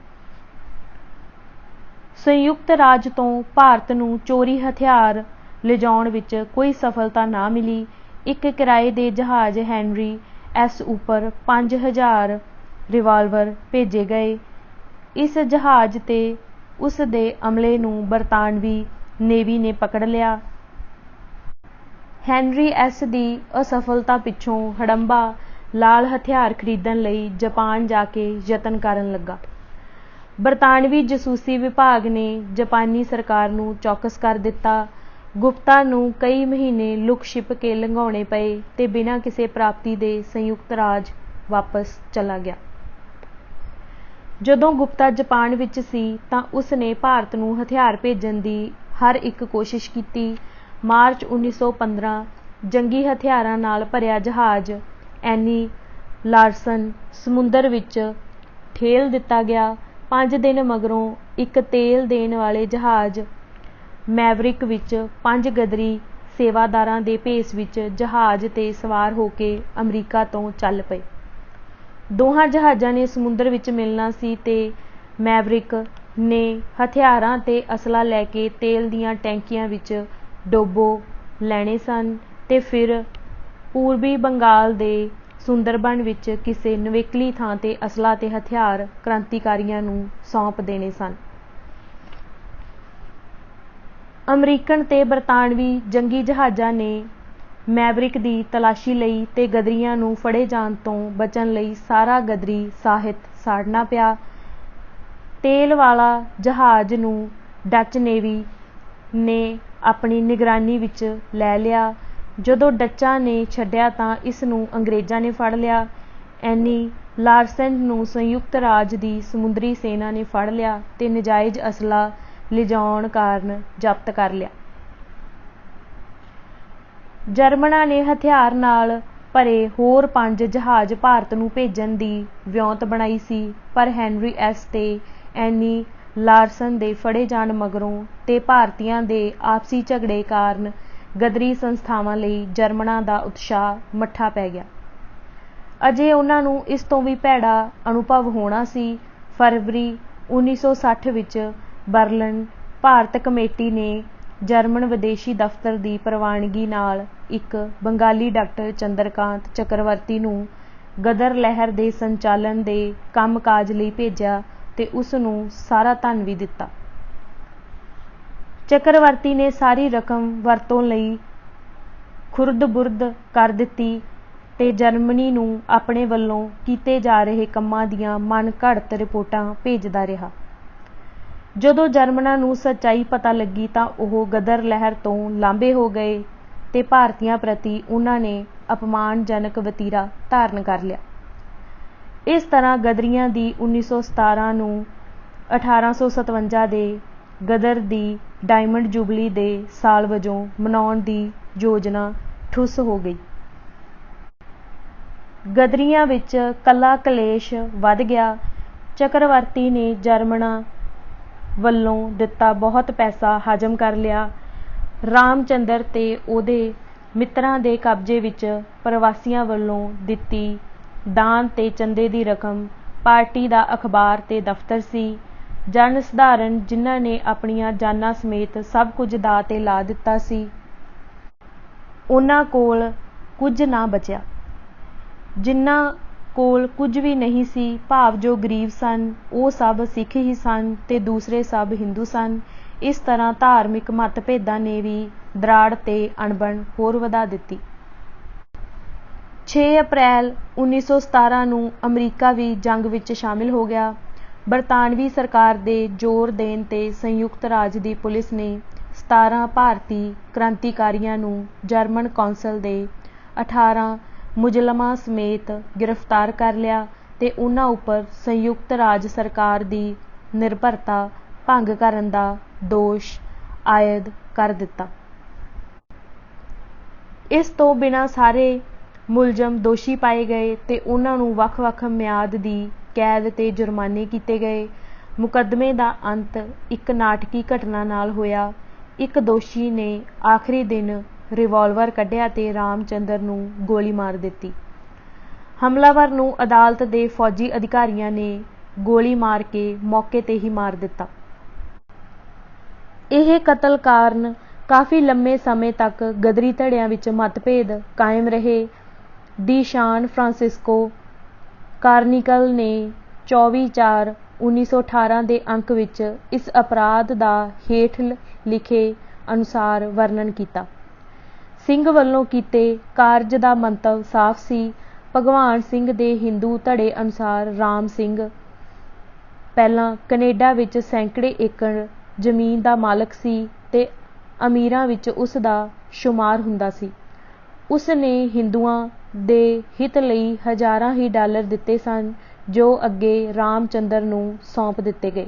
ਸੰਯੁਕਤ ਰਾਜ ਤੋਂ ਭਾਰਤ ਨੂੰ ਚੋਰੀ ਹਥਿਆਰ ਲਿਜਾਉਣ ਵਿੱਚ ਕੋਈ ਸਫਲਤਾ ਨਾ ਮਿਲੀ। ਇੱਕ ਕਿਰਾਏ ਦੇ ਜਹਾਜ਼ ਹੈਨਰੀ ਐਸ ਉੱਪਰ 5000 ਰਿਵਾਲਵਰ ਭੇਜੇ ਗਏ। ਇਸ ਜਹਾਜ਼ ਤੇ ਉਸ ਦੇ ਅਮਲੇ ਨੂੰ ਬਰਤਾਨਵੀ ਨੇਵੀ ਨੇ ਪਕੜ ਲਿਆ। ਹੈਨਰੀ ਐਸ ਦੀ ਅਸਫਲਤਾ ਪਿੱਛੋਂ ਹੜੰਬਾ ਲਾਲ ਹਥਿਆਰ ਖਰੀਦਣ ਲਈ ਜਾਪਾਨ ਜਾ ਕੇ ਯਤਨ ਕਰਨ ਲੱਗਾ। ਬਰਤਾਨਵੀ ਜਾਸੂਸੀ ਵਿਭਾਗ ਨੇ ਜਾਪਾਨੀ ਸਰਕਾਰ ਨੂੰ ਚੌਕਸ ਕਰ ਦਿੱਤਾ। ਗੁਪਤਾ ਨੂੰ ਕਈ ਮਹੀਨੇ ਲੁਕ ਛਿਪ ਕੇ ਲੰਘਾਉਣੇ ਪਏ ਤੇ ਬਿਨਾਂ ਕਿਸੇ ਪ੍ਰਾਪਤੀ ਦੇ ਸੰਯੁਕਤ ਰਾਜ ਵਾਪਸ ਚਲਾ ਗਿਆ। ਜਦੋਂ ਗੁਪਤਾ ਜਾਪਾਨ ਵਿੱਚ ਸੀ ਤਾਂ ਉਸ ਨੇ ਭਾਰਤ ਨੂੰ ਹਥਿਆਰ ਭੇਜਣ ਦੀ ਹਰ ਇੱਕ ਕੋਸ਼ਿਸ਼ ਕੀਤੀ। ਮਾਰਚ 1915 ਜੰਗੀ ਹਥਿਆਰਾਂ ਨਾਲ ਭਰਿਆ ਜਹਾਜ਼ ਐਨੀ ਲਾਰਸਨ ਸਮੁੰਦਰ ਵਿੱਚ ਠੇਲ ਦਿੱਤਾ ਗਿਆ। 5 ਦਿਨ ਮਗਰੋਂ ਇੱਕ ਤੇਲ ਦੇਣ ਵਾਲੇ ਜਹਾਜ਼ ਮੈਵਰਿਕ ਵਿੱਚ 5 ਗਦਰੀ ਸੇਵਾਦਾਰਾਂ ਦੇ ਭੇਸ ਵਿੱਚ ਜਹਾਜ਼ ਤੇ ਸਵਾਰ ਹੋ ਕੇ ਅਮਰੀਕਾ ਤੋਂ ਚੱਲ ਪਏ। ਦੋਹਾਂ ਜਹਾਜ਼ਾਂ ਨੇ ਸਮੁੰਦਰ ਵਿੱਚ ਮਿਲਣਾ ਸੀ ਤੇ ਮੈਵਰਿਕ ਨੇ ਹਥਿਆਰਾਂ ਤੇ ਅਸਲਾ ਲੈ ਕੇ ਤੇਲ ਦੀਆਂ ਟੈਂਕੀਆਂ ਵਿੱਚ ਡੋਬੋ ਲੈਣੇ ਸਨ ਤੇ ਫਿਰ ਪੂਰਬੀ ਬੰਗਾਲ ਦੇ ਸੁੰਦਰਬਨ ਵਿੱਚ ਕਿਸੇ ਨਿਵੇਕਲੀ ਥਾਂ ਤੇ ਅਸਲਾ ਤੇ ਹਥਿਆਰ ਕ੍ਰਾਂਤੀਕਾਰੀਆਂ ਨੂੰ ਸੌਂਪ ਦੇਣੇ ਸਨ। ਅਮਰੀਕਨ ਤੇ ਬਰਤਾਨਵੀ ਜੰਗੀ ਜਹਾਜ਼ਾਂ ਨੇ ਮੈਵਰਿਕ ਦੀ ਤਲਾਸ਼ੀ ਲਈ ਤੇ ਗਦਰੀਆਂ ਨੂੰ ਫੜੇ ਜਾਣ ਤੋਂ ਬਚਣ ਲਈ ਸਾਰਾ ਗਦਰੀ ਸਾਹਿਤ ਸਾੜਨਾ ਪਿਆ। ਤੇਲ ਵਾਲਾ ਜਹਾਜ਼ ਨੂੰ ਡੱਚ ਨੇਵੀ ਨੇ ਆਪਣੀ ਨਿਗਰਾਨੀ ਵਿੱਚ ਲੈ ਲਿਆ। ਜਦੋਂ ਡੱਚਾਂ ਨੇ ਛੱਡਿਆ ਤਾਂ ਇਸ ਨੂੰ ਅੰਗਰੇਜ਼ਾਂ ਨੇ ਫੜ ਲਿਆ। ਐਨੀ ਲਾਰਸਨ ਨੂੰ ਸੰਯੁਕਤ ਰਾਜ ਦੀ ਸਮੁੰਦਰੀ ਸੈਨਾ ਨੇ ਫੜ ਲਿਆ ਤੇ ਨਜਾਇਜ਼ ਅਸਲਾ ਲਿਜਾਉਣ ਕਾਰਨ ਜ਼ਬਤ ਕਰ ਲਿਆ। ਜਰਮਨਾਂ ਨੇ ਹਥਿਆਰ ਨਾਲ ਭਰੇ ਹੋਰ 5 ਜਹਾਜ਼ ਭਾਰਤ ਨੂੰ ਭੇਜਣ ਦੀ ਵਿਉਂਤ ਬਣਾਈ ਸੀ, ਪਰ ਹੈਨਰੀ ਐਸ ਤੇ ਐਨੀ ਲਾਰਸਨ ਦੇ ਫੜੇ ਜਾਣ ਮਗਰੋਂ ਤੇ ਭਾਰਤੀਆਂ ਦੇ ਆਪਸੀ ਝਗੜੇ ਕਾਰਨ ਗਦਰੀ ਸੰਸਥਾਵਾਂ ਲਈ ਜਰਮਨਾਂ ਦਾ ਉਤਸ਼ਾਹ ਮੱਠਾ ਪੈ ਗਿਆ। ਅਜੇ ਉਹਨਾਂ ਨੂੰ ਇਸ ਤੋਂ ਵੀ ਭੈੜਾ ਅਨੁਭਵ ਹੋਣਾ ਸੀ। ਫਰਵਰੀ 1960 ਵਿੱਚ ਬਰਲਿਨ ਭਾਰਤ ਕਮੇਟੀ ਨੇ ਜਰਮਨ ਵਿਦੇਸ਼ੀ ਦਫ਼ਤਰ ਦੀ ਪ੍ਰਵਾਨਗੀ ਨਾਲ ਇੱਕ ਬੰਗਾਲੀ ਡਾਕਟਰ ਚੰਦਰਕਾਂਤ ਚੱਕਰਵਰਤੀ ਨੂੰ ਗਦਰ ਲਹਿਰ ਦੇ ਸੰਚਾਲਨ ਦੇ ਕੰਮ-ਕਾਜ ਲਈ ਭੇਜਿਆ ਤੇ ਉਸ ਨੂੰ ਸਾਰਾ ਧਨ ਵੀ ਦਿੱਤਾ। ਚੱਕਰਵਰਤੀ ਨੇ ਸਾਰੀ ਰਕਮ ਵਰਤੋਂ ਲਈ ਖੁਰਦ-ਬੁਰਦ ਕਰ ਦਿੱਤੀ ਤੇ ਜਰਮਨੀ ਨੂੰ ਆਪਣੇ ਵੱਲੋਂ ਕੀਤੇ ਜਾ ਰਹੇ ਕੰਮਾਂ ਦੀਆਂ ਮਨ ਘੜਤ ਰਿਪੋਰਟਾਂ ਭੇਜਦਾ ਰਿਹਾ। ਜਦੋਂ ਜਰਮਨਾਂ ਨੂੰ ਸੱਚਾਈ ਪਤਾ ਲੱਗੀ ਤਾਂ ਉਹ ਗਦਰ ਲਹਿਰ ਤੋਂ ਲਾਂਭੇ ਹੋ ਗਏ ਤੇ ਭਾਰਤੀਆਂ ਪ੍ਰਤੀ ਉਹਨਾਂ ਨੇ ਅਪਮਾਨਜਨਕ ਵਤੀਰਾ ਧਾਰਨ ਕਰ ਲਿਆ। ਇਸ ਤਰ੍ਹਾਂ ਗਦਰੀਆਂ ਦੀ 1917 ਨੂੰ 1857 ਦੇ ਗਦਰ ਦੀ ਡਾਇਮੰਡ ਜੁਬਲੀ ਦੇ ਸਾਲ ਵਜੋਂ ਮਨਾਉਣ ਦੀ ਯੋਜਨਾ ਠੁੱਸ ਹੋ ਗਈ। ਗਦਰੀਆਂ ਵਿੱਚ ਕੱਲਾ ਕਲੇਸ਼ ਵੱਧ ਗਿਆ। ਚੱਕਰਵਰਤੀ ਨੇ ਜਰਮਨਾਂ ਵੱਲੋਂ ਦਿੱਤਾ ਬਹੁਤ ਪੈਸਾ ਹਜ਼ਮ ਕਰ ਲਿਆ। ਰਾਮਚੰਦਰ ਤੇ ਉਹਦੇ ਮਿੱਤਰਾਂ ਦੇ ਕਬਜ਼ੇ ਵਿੱਚ ਪ੍ਰਵਾਸੀਆਂ ਵੱਲੋਂ ਦਿੱਤੀ ਦਾਨ ਤੇ ਚੰਦੇ ਦੀ ਰਕਮ, ਪਾਰਟੀ ਦਾ ਅਖਬਾਰ ਤੇ ਦਫ਼ਤਰ ਸੀ। ਜਨ ਸਧਾਰਨ, ਜਿਨ੍ਹਾਂ ਨੇ ਆਪਣੀਆਂ ਜਾਨਾਂ ਸਮੇਤ ਸਭ ਕੁਝ ਦਾਅ ਤੇ ਲਾ ਦਿੱਤਾ ਸੀ, ਉਹਨਾਂ ਕੋਲ ਕੁਝ ਨਾ ਬਚਿਆ। ਜਿਨ੍ਹਾਂ ਕੋਲ ਕੁਝ ਵੀ ਨਹੀਂ ਸੀ, ਭਾਵ ਜੋ ਗਰੀਬ ਸਨ, ਉਹ ਸਭ ਸਿੱਖ ਹੀ ਸਨ ਤੇ ਦੂਸਰੇ ਸਭ ਹਿੰਦੂ ਸਨ। ਇਸ ਤਰ੍ਹਾਂ ਧਾਰਮਿਕ ਮਤਭੇਦਾਂ ਨੇ ਵੀ ਦਰਾੜ ਤੇ ਅਣਬਣ ਹੋਰ ਵਧਾ ਦਿੱਤੀ। 6 ਅਪ੍ਰੈਲ 1917 ਨੂੰ ਅਮਰੀਕਾ ਵੀ ਜੰਗ ਵਿੱਚ ਸ਼ਾਮਿਲ ਹੋ ਗਿਆ। ਬਰਤਾਨਵੀ ਸਰਕਾਰ ਦੇ ਜ਼ੋਰ ਦੇਣ ਤੇ ਸੰਯੁਕਤ ਰਾਜ ਦੀ ਪੁਲਿਸ ਨੇ 17 ਭਾਰਤੀ ਕ੍ਰਾਂਤੀਕਾਰੀਆਂ ਨੂੰ ਜਰਮਨ ਕੌਂਸਲ ਦੇ 18 ਮੁਜ਼ਲਮਾਂ ਸਮੇਤ ਗ੍ਰਿਫਤਾਰ ਕਰ ਲਿਆ ਤੇ ਉਨ੍ਹਾਂ ਉੱਪਰ ਸੰਯੁਕਤ ਰਾਜ ਸਰਕਾਰ ਦੀ ਨਿਰਭਰਤਾ ਭੰਗ ਕਰਨ ਦਾ ਦੋਸ਼ ਆਇਦ ਕਰ ਦਿੱਤਾ। ਇਸ ਤੋਂ ਬਿਨਾਂ ਸਾਰੇ ਮੁਲਜ਼ਮ ਦੋਸ਼ੀ ਪਾਏ ਗਏ ਤੇ ਉਨ੍ਹਾਂ ਨੂੰ ਵੱਖ-ਵੱਖ ਮਿਆਦ ਦੀ ਕੈਦ ਤੇ ਜੁਰਮਾਨੇ ਕੀਤੇ ਗਏ। ਮੁਕੱਦਮੇ ਦਾ ਅੰਤ ਇੱਕ ਨਾਟਕੀ ਘਟਨਾ ਨਾਲ ਹੋਇਆ। ਇੱਕ ਦੋਸ਼ੀ ਨੇ ਆਖਰੀ ਦਿਨ ਰਿਵਾਲਵਰ ਕੱਢਿਆ ਤੇ ਰਾਮਚੰਦਰ ਨੂੰ ਗੋਲੀ ਮਾਰ ਦਿੱਤੀ। ਹਮਲਾਵਰ ਨੂੰ ਅਦਾਲਤ ਦੇ ਫੌਜੀ ਅਧਿਕਾਰੀਆਂ ਨੇ ਗੋਲੀ ਮਾਰ ਕੇ ਮੌਕੇ ਤੇ ਹੀ ਮਾਰ ਦਿੱਤਾ। ਇਹ ਕਤਲ ਕਾਰਨ ਕਾਫੀ ਲੰਮੇ ਸਮੇਂ ਤੱਕ ਗਦਰੀ ਧੜਿਆਂ ਵਿੱਚ ਮਤਭੇਦ ਕਾਇਮ ਰਹੇ। ਦੀ ਸਾਨ ਫਰਾਂਸਿਸਕੋ ਕਾਰਨੀਕਲ ਨੇ 24/4/1918 ਦੇ ਅੰਕ ਵਿੱਚ ਇਸ ਅਪਰਾਧ ਦਾ ਹੇਠ ਲਿਖੇ ਅਨੁਸਾਰ ਵਰਣਨ ਕੀਤਾ। ਸਿੰਘ ਵੱਲੋਂ ਕੀਤੇ ਕਾਰਜ ਦਾ ਮੰਤਵ ਸਾਫ਼ ਸੀ। ਭਗਵਾਨ ਸਿੰਘ ਦੇ ਹਿੰਦੂ ਧੜੇ ਅਨੁਸਾਰ ਰਾਮ ਸਿੰਘ ਪਹਿਲਾਂ ਕੈਨੇਡਾ ਵਿੱਚ ਸੈਂਕੜੇ ਏਕੜ ਜ਼ਮੀਨ ਦਾ ਮਾਲਕ ਸੀ ਤੇ ਅਮੀਰਾਂ ਵਿੱਚ ਉਸ ਦਾ ਸ਼ੁਮਾਰ ਹੁੰਦਾ ਸੀ। ਉਸ ਨੇ ਹਿੰਦੂਆਂ ਦੇ ਹਿੱਤ ਲਈ ਹਜ਼ਾਰਾਂ ਹੀ ਡਾਲਰ ਦਿੱਤੇ ਸਨ ਜੋ ਅੱਗੇ ਰਾਮਚੰਦਰ ਨੂੰ ਸੌਂਪ ਦਿੱਤੇ ਗਏ।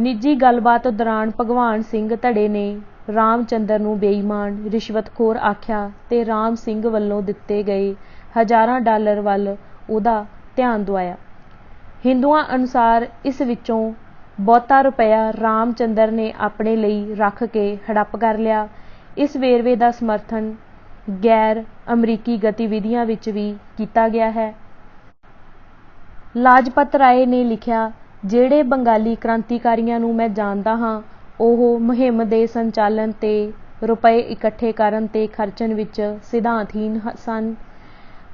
ਨਿੱਜੀ ਗੱਲਬਾਤ ਦੌਰਾਨ ਭਗਵਾਨ ਸਿੰਘ ਧੜੇ ਨੇ ਰਾਮਚੰਦਰ ਨੂੰ ਬੇਈਮਾਨ ਰਿਸ਼ਵਤਖੋਰ ਆਖਿਆ ਤੇ ਰਾਮ ਸਿੰਘ ਵੱਲੋਂ ਦਿੱਤੇ ਗਏ ਹਜ਼ਾਰਾਂ ਡਾਲਰ ਵੱਲ ਉਹਦਾ ਧਿਆਨ ਦੁਆਇਆ। ਹਿੰਦੂਆਂ ਅਨੁਸਾਰ ਇਸ ਵਿੱਚੋਂ ਬਹੁਤਾ ਰੁਪਇਆ ਰਾਮਚੰਦਰ ਨੇ ਆਪਣੇ ਲਈ ਰੱਖ ਕੇ ਹੜੱਪ ਕਰ ਲਿਆ। ਇਸ ਵੇਰਵੇ ਦਾ ਸਮਰਥਨ ਗੈਰ ਅਮਰੀਕੀ ਗਤੀਵਿਧੀਆਂ ਵਿੱਚ ਵੀ ਕੀਤਾ ਗਿਆ ਹੈ। ਲਾਜਪਤ ਰਾਏ ਨੇ ਲਿਖਿਆ, ਜਿਹੜੇ ਬੰਗਾਲੀ ਕ੍ਰਾਂਤੀਕਾਰੀਆਂ ਨੂੰ ਮੈਂ ਜਾਣਦਾ ਹਾਂ ਉਹ ਮੁਹਿੰਮ ਦੇ ਸੰਚਾਲਨ ਤੇ ਰੁਪਏ ਇਕੱਠੇ ਕਰਨ ਤੇ ਖਰਚਣ ਵਿੱਚ ਸਿਧਾਂਤਹੀਣ ਸਨ।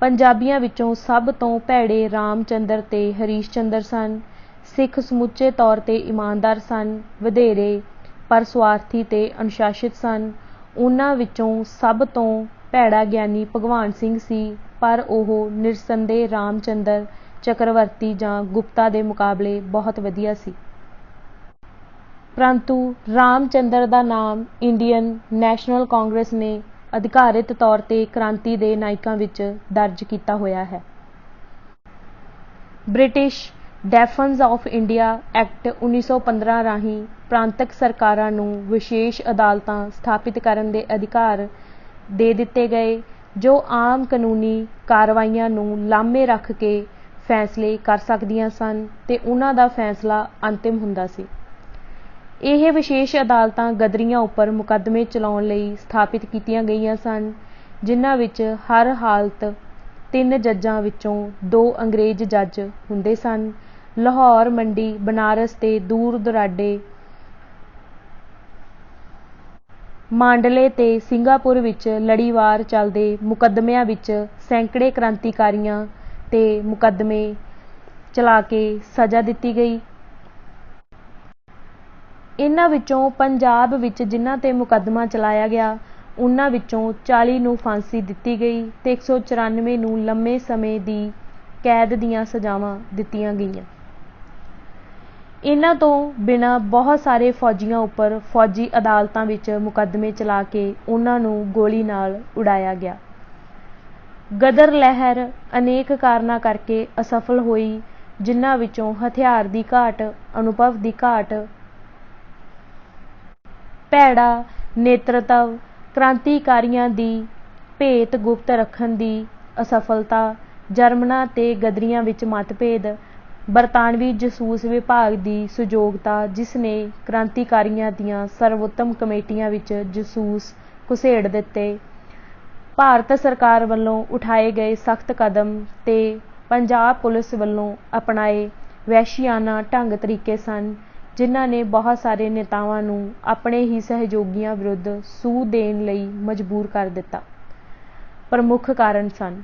ਪੰਜਾਬੀਆਂ ਵਿੱਚੋਂ ਸਭ ਤੋਂ ਭੈੜੇ ਰਾਮਚੰਦਰ ਤੇ ਹਰੀਸ਼ ਚੰਦਰ ਸਨ। ਸਿੱਖ ਸਮੁੱਚੇ ਤੌਰ ਤੇ ਇਮਾਨਦਾਰ ਸਨ, ਵਧੇਰੇ ਪਰ ਸੁਆਰਥੀ ਤੇ ਅਨੁਸ਼ਾਸਿਤ ਸਨ। ਉਨ੍ਹਾਂ ਵਿੱਚੋਂ ਸਭ ਤੋਂ ਭੈੜਾ ਗਿਆਨੀ ਭਗਵਾਨ ਸਿੰਘ ਸੀ, ਪਰ ਉਹ ਨਿਰਸੰਦੇਹ ਰਾਮਚੰਦਰ ਚੱਕਰਵਰਤੀ ਜਾਂ ਗੁਪਤਾ ਦੇ ਮੁਕਾਬਲੇ ਬਹੁਤ ਵਧੀਆ ਸੀ। ਪਰੰਤੂ ਰਾਮਚੰਦਰ ਦਾ ਨਾਮ ਇੰਡੀਅਨ ਨੈਸ਼ਨਲ ਕਾਂਗਰਸ ਨੇ ਅਧਿਕਾਰਿਤ ਤੌਰ ਤੇ ਕ੍ਰਾਂਤੀ ਦੇ ਨਾਇਕਾਂ ਵਿੱਚ ਦਰਜ ਕੀਤਾ ਹੋਇਆ ਹੈ। ਬ੍ਰਿਟਿਸ਼ ਡੈਫਨਜ਼ ਆਫ ਇੰਡੀਆ ਐਕਟ 1915 ਰਾਹੀਂ ਪ੍ਰਾਂਤਕ ਸਰਕਾਰਾਂ ਨੂੰ ਵਿਸ਼ੇਸ਼ ਅਦਾਲਤਾਂ ਸਥਾਪਿਤ ਕਰਨ ਦੇ ਅਧਿਕਾਰ ਦੇ ਦਿੱਤੇ ਗਏ ਜੋ ਆਮ ਕਾਨੂੰਨੀ ਕਾਰਵਾਈਆਂ ਨੂੰ ਲਾਮੇ ਰੱਖ ਕੇ ਫੈਸਲੇ ਕਰ ਸਕਦੀਆਂ ਸਨ ਤੇ ਉਨ੍ਹਾਂ ਦਾ ਫੈਸਲਾ ਅੰਤਿਮ ਹੁੰਦਾ ਸੀ। ਇਹ ਵਿਸ਼ੇਸ਼ ਅਦਾਲਤਾਂ ਗਦਰੀਆਂ ਉੱਪਰ ਮੁਕੱਦਮੇ ਚਲਾਉਣ ਲਈ ਸਥਾਪਿਤ ਕੀਤੀਆਂ ਗਈਆਂ ਸਨ, ਜਿਨ੍ਹਾਂ ਵਿੱਚ ਹਰ ਹਾਲਤ 3 ਜੱਜਾਂ ਵਿੱਚੋਂ 2 ਅੰਗਰੇਜ਼ ਜੱਜ ਹੁੰਦੇ ਸਨ। ਲਾਹੌਰ, ਮੰਡੀ, ਬਨਾਰਸ ਤੇ ਦੂਰ ਦੁਰਾਡੇ ਮਾਂਡਲੇ ਤੇ ਸਿੰਗਾਪੁਰ ਵਿੱਚ ਲੜੀਵਾਰ ਚੱਲਦੇ ਮੁਕੱਦਮਿਆਂ ਵਿੱਚ ਸੈਂਕੜੇ ਕ੍ਰਾਂਤੀਕਾਰੀਆਂ ਤੇ ਮੁਕੱਦਮੇ ਚਲਾ ਕੇ ਸਜ਼ਾ ਦਿੱਤੀ ਗਈ। ਇਨ੍ਹਾਂ ਵਿੱਚੋਂ ਪੰਜਾਬ ਵਿੱਚ ਜਿਨ੍ਹਾਂ ਤੇ ਮੁਕੱਦਮਾ ਚਲਾਇਆ ਗਿਆ ਉਨ੍ਹਾਂ ਵਿੱਚੋਂ 40 ਨੂੰ ਫਾਂਸੀ ਦਿੱਤੀ ਗਈ ਤੇ 194 ਨੂੰ ਲੰਮੇ ਸਮੇਂ ਦੀ ਕੈਦ ਦੀਆਂ ਸਜ਼ਾਵਾਂ ਦਿੱਤੀਆਂ ਗਈਆਂ। ਇਨ੍ਹਾਂ ਤੋਂ ਬਿਨਾਂ ਬਹੁਤ ਸਾਰੇ ਫੌਜੀਆਂ ਉੱਪਰ ਫੌਜੀ ਅਦਾਲਤਾਂ ਵਿੱਚ ਮੁਕੱਦਮੇ ਚਲਾ ਕੇ ਉਨ੍ਹਾਂ ਨੂੰ ਗੋਲੀ ਨਾਲ ਉਡਾਇਆ ਗਿਆ। ਗਦਰ ਲਹਿਰ ਅਨੇਕ ਕਾਰਨਾਂ ਕਰਕੇ ਅਸਫਲ ਹੋਈ, ਜਿਨ੍ਹਾਂ ਵਿੱਚੋਂ ਹਥਿਆਰ ਦੀ ਘਾਟ, ਅਨੁਭਵ ਦੀ ਘਾਟ, ਭੈੜਾ ਨੇਤਰਤਵ, ਕ੍ਰਾਂਤੀਕਾਰੀਆਂ ਦੀ ਭੇਤ ਗੁਪਤ ਰੱਖਣ ਦੀ ਅਸਫਲਤਾ, ਜਰਮਨਾਂ ਤੇ ਗਦਰੀਆਂ ਵਿੱਚ ਮਤਭੇਦ, ਬਰਤਾਨਵੀ ਜਸੂਸ ਵਿਭਾਗ ਦੀ ਸੁਯੋਗਤਾ ਜਿਸ ਨੇ ਕ੍ਰਾਂਤੀਕਾਰੀਆਂ ਦੀਆਂ ਸਰਵੋਤਮ ਕਮੇਟੀਆਂ ਵਿੱਚ ਜਸੂਸ ਘੁਸੇੜ ਦਿੱਤੇ, ਭਾਰਤ ਸਰਕਾਰ ਵੱਲੋਂ ਉਠਾਏ ਗਏ ਸਖਤ ਕਦਮ ਤੇ ਪੰਜਾਬ ਪੁਲਿਸ ਵੱਲੋਂ ਅਪਣਾਏ ਵਹਿਸ਼ੀਆਨਾ ਢੰਗ ਤਰੀਕੇ ਸਨ, ਜਿਨ੍ਹਾਂ ਨੇ ਬਹੁਤ ਸਾਰੇ ਨੇਤਾਵਾਂ ਨੂੰ ਆਪਣੇ ਹੀ ਸਹਿਯੋਗੀਆਂ ਵਿਰੁੱਧ ਸੂਹ ਦੇਣ ਲਈ ਮਜਬੂਰ ਕਰ ਦਿੱਤਾ। ਪ੍ਰਮੁੱਖ ਕਾਰਨ ਸਨ,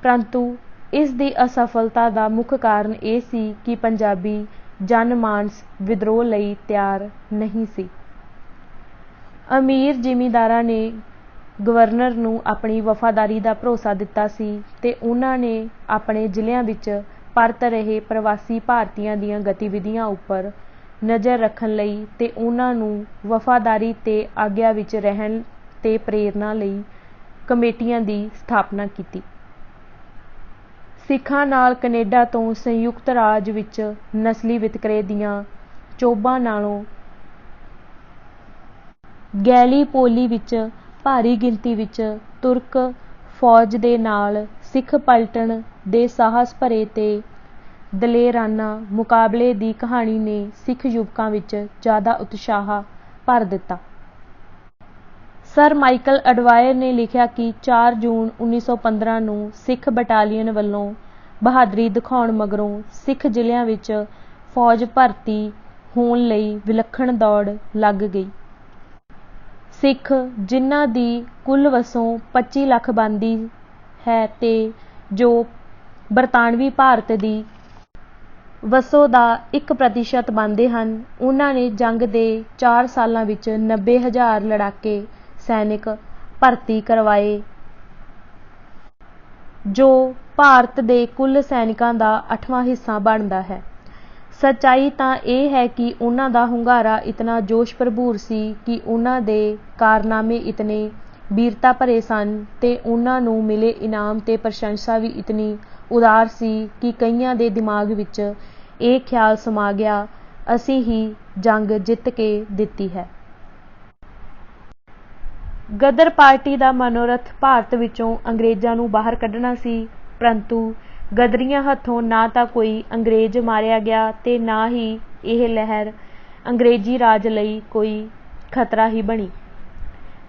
ਪਰੰਤੂ ਇਸ ਦੀ ਅਸਫਲਤਾ ਦਾ ਮੁੱਖ ਕਾਰਨ ਇਹ ਸੀ ਕਿ ਪੰਜਾਬੀ ਜਨ ਮਾਨਸ ਵਿਦਰੋਹ ਲਈ ਤਿਆਰ ਨਹੀਂ ਸੀ। ਅਮੀਰ ਜ਼ਿਮੀਂਦਾਰਾਂ ਨੇ ਗਵਰਨਰ ਨੂੰ ਆਪਣੀ ਵਫ਼ਾਦਾਰੀ ਦਾ ਭਰੋਸਾ ਦਿੱਤਾ ਸੀ ਤੇ ਉਹਨਾਂ ਨੇ ਆਪਣੇ ਜ਼ਿਲ੍ਹਿਆਂ ਵਿੱਚ ਪਰਤ ਰਹੇ ਪ੍ਰਵਾਸੀ ਭਾਰਤੀਆਂ ਦੀਆਂ ਗਤੀਵਿਧੀਆਂ ਉੱਪਰ ਨਜ਼ਰ ਰੱਖਣ ਲਈ ਤੇ ਉਹਨਾਂ ਨੂੰ ਵਫ਼ਾਦਾਰੀ ਤੇ ਆਗਿਆ ਵਿੱਚ ਰਹਿਣ ਤੇ ਪ੍ਰੇਰਨਾ ਲਈ ਕਮੇਟੀਆਂ ਦੀ ਸਥਾਪਨਾ ਕੀਤੀ। ਸਿੱਖਾਂ ਨਾਲ ਕੈਨੇਡਾ ਤੋਂ ਸੰਯੁਕਤ ਰਾਜ ਵਿੱਚ ਨਸਲੀ ਵਿਤਕਰੇ ਦੀਆਂ ਚੋਭਾਂ ਨਾਲੋਂ ਗੈਲੀਪੋਲੀ ਵਿੱਚ ਭਾਰੀ ਗਿਣਤੀ ਵਿੱਚ ਤੁਰਕ ਫੌਜ ਦੇ ਨਾਲ ਸਿੱਖ ਪਲਟਣ ਦੇ ਸਾਹਸ ਭਰੇ ਤੇ ਦਲੇਰਾਨਾ ਮੁਕਾਬਲੇ ਦੀ ਕਹਾਣੀ ਨੇ ਸਿੱਖ ਯੁਵਕਾਂ ਵਿੱਚ ਜ਼ਿਆਦਾ ਉਤਸ਼ਾਹ ਭਰ ਦਿੱਤਾ। ਸਰ ਮਾਈਕਲ ਅਡਵਾਇਰ ਨੇ ਲਿਖਿਆ ਕਿ 4 ਜੂਨ 1915 ਨੂੰ ਸਿੱਖ ਬਟਾਲੀਅਨ ਵੱਲੋਂ ਬਹਾਦਰੀ ਦਿਖਾਉਣ ਮਗਰੋਂ ਸਿੱਖ ਜ਼ਿਲ੍ਹਿਆਂ ਵਿੱਚ ਫੌਜ ਭਰਤੀ ਹੋਣ ਲਈ ਵਿਲੱਖਣ ਦੌੜ ਲੱਗ ਗਈ। ਸਿੱਖ, ਜਿਨ੍ਹਾਂ ਦੀ ਕੁੱਲ ਵਸੋਂ 25 ਲੱਖ ਬਣਦੀ ਹੈ ਤੇ ਜੋ ਬਰਤਾਨਵੀ ਭਾਰਤ ਦੀ ਵਸੋਂ ਦਾ 1% ਬਣਦੇ ਹਨ, ਉਹਨਾਂ ਨੇ ਜੰਗ ਦੇ 4 ਸਾਲਾਂ ਵਿੱਚ 90,000 ਲੜਾਕੇ ਸੈਨਿਕ ਭਰਤੀ ਕਰਵਾਏ, ਜੋ ਭਾਰਤ ਦੇ ਕੁੱਲ ਸੈਨਿਕਾਂ ਦਾ 8ਵਾਂ ਹਿੱਸਾ ਬਣਦਾ ਹੈ। ਸੱਚਾਈ ਤਾਂ ਇਹ ਹੈ ਕਿ ਉਹਨਾਂ ਦਾ ਹੁੰਗਾਰਾ ਇਤਨਾ ਜੋਸ਼ ਭਰਪੂਰ ਸੀ ਕਿ ਉਹਨਾਂ ਦੇ ਕਾਰਨਾਮੇ ਇਤਨੇ ਵੀਰਤਾ ਭਰੇ ਸਨ ਤੇ ਉਹਨਾਂ ਨੂੰ ਮਿਲੇ ਇਨਾਮ ਤੇ ਪ੍ਰਸ਼ੰਸਾ ਵੀ ਇਤਨੀ ਉਦਾਰ ਸੀ ਕਿ ਕਈਆਂ ਦੇ ਦਿਮਾਗ ਵਿੱਚ ਇਹ ਖਿਆਲ ਸਮਾ ਗਿਆ, ਅਸੀਂ ਹੀ ਜੰਗ ਜਿੱਤ ਕੇ ਦਿੱਤੀ ਹੈ। ਗਦਰ ਪਾਰਟੀ ਦਾ ਮਨੋਰਥ ਭਾਰਤ ਵਿੱਚੋਂ ਅੰਗਰੇਜ਼ਾਂ ਨੂੰ ਬਾਹਰ ਕੱਢਣਾ ਸੀ, ਪਰੰਤੂ ਗਦਰੀਆਂ ਹੱਥੋਂ ਨਾ ਤਾਂ ਕੋਈ ਅੰਗਰੇਜ਼ ਮਾਰਿਆ ਗਿਆ ਤੇ ਨਾ ਹੀ ਇਹ ਲਹਿਰ ਅੰਗਰੇਜ਼ੀ ਰਾਜ ਲਈ ਕੋਈ ਖਤਰਾ ਹੀ ਬਣੀ।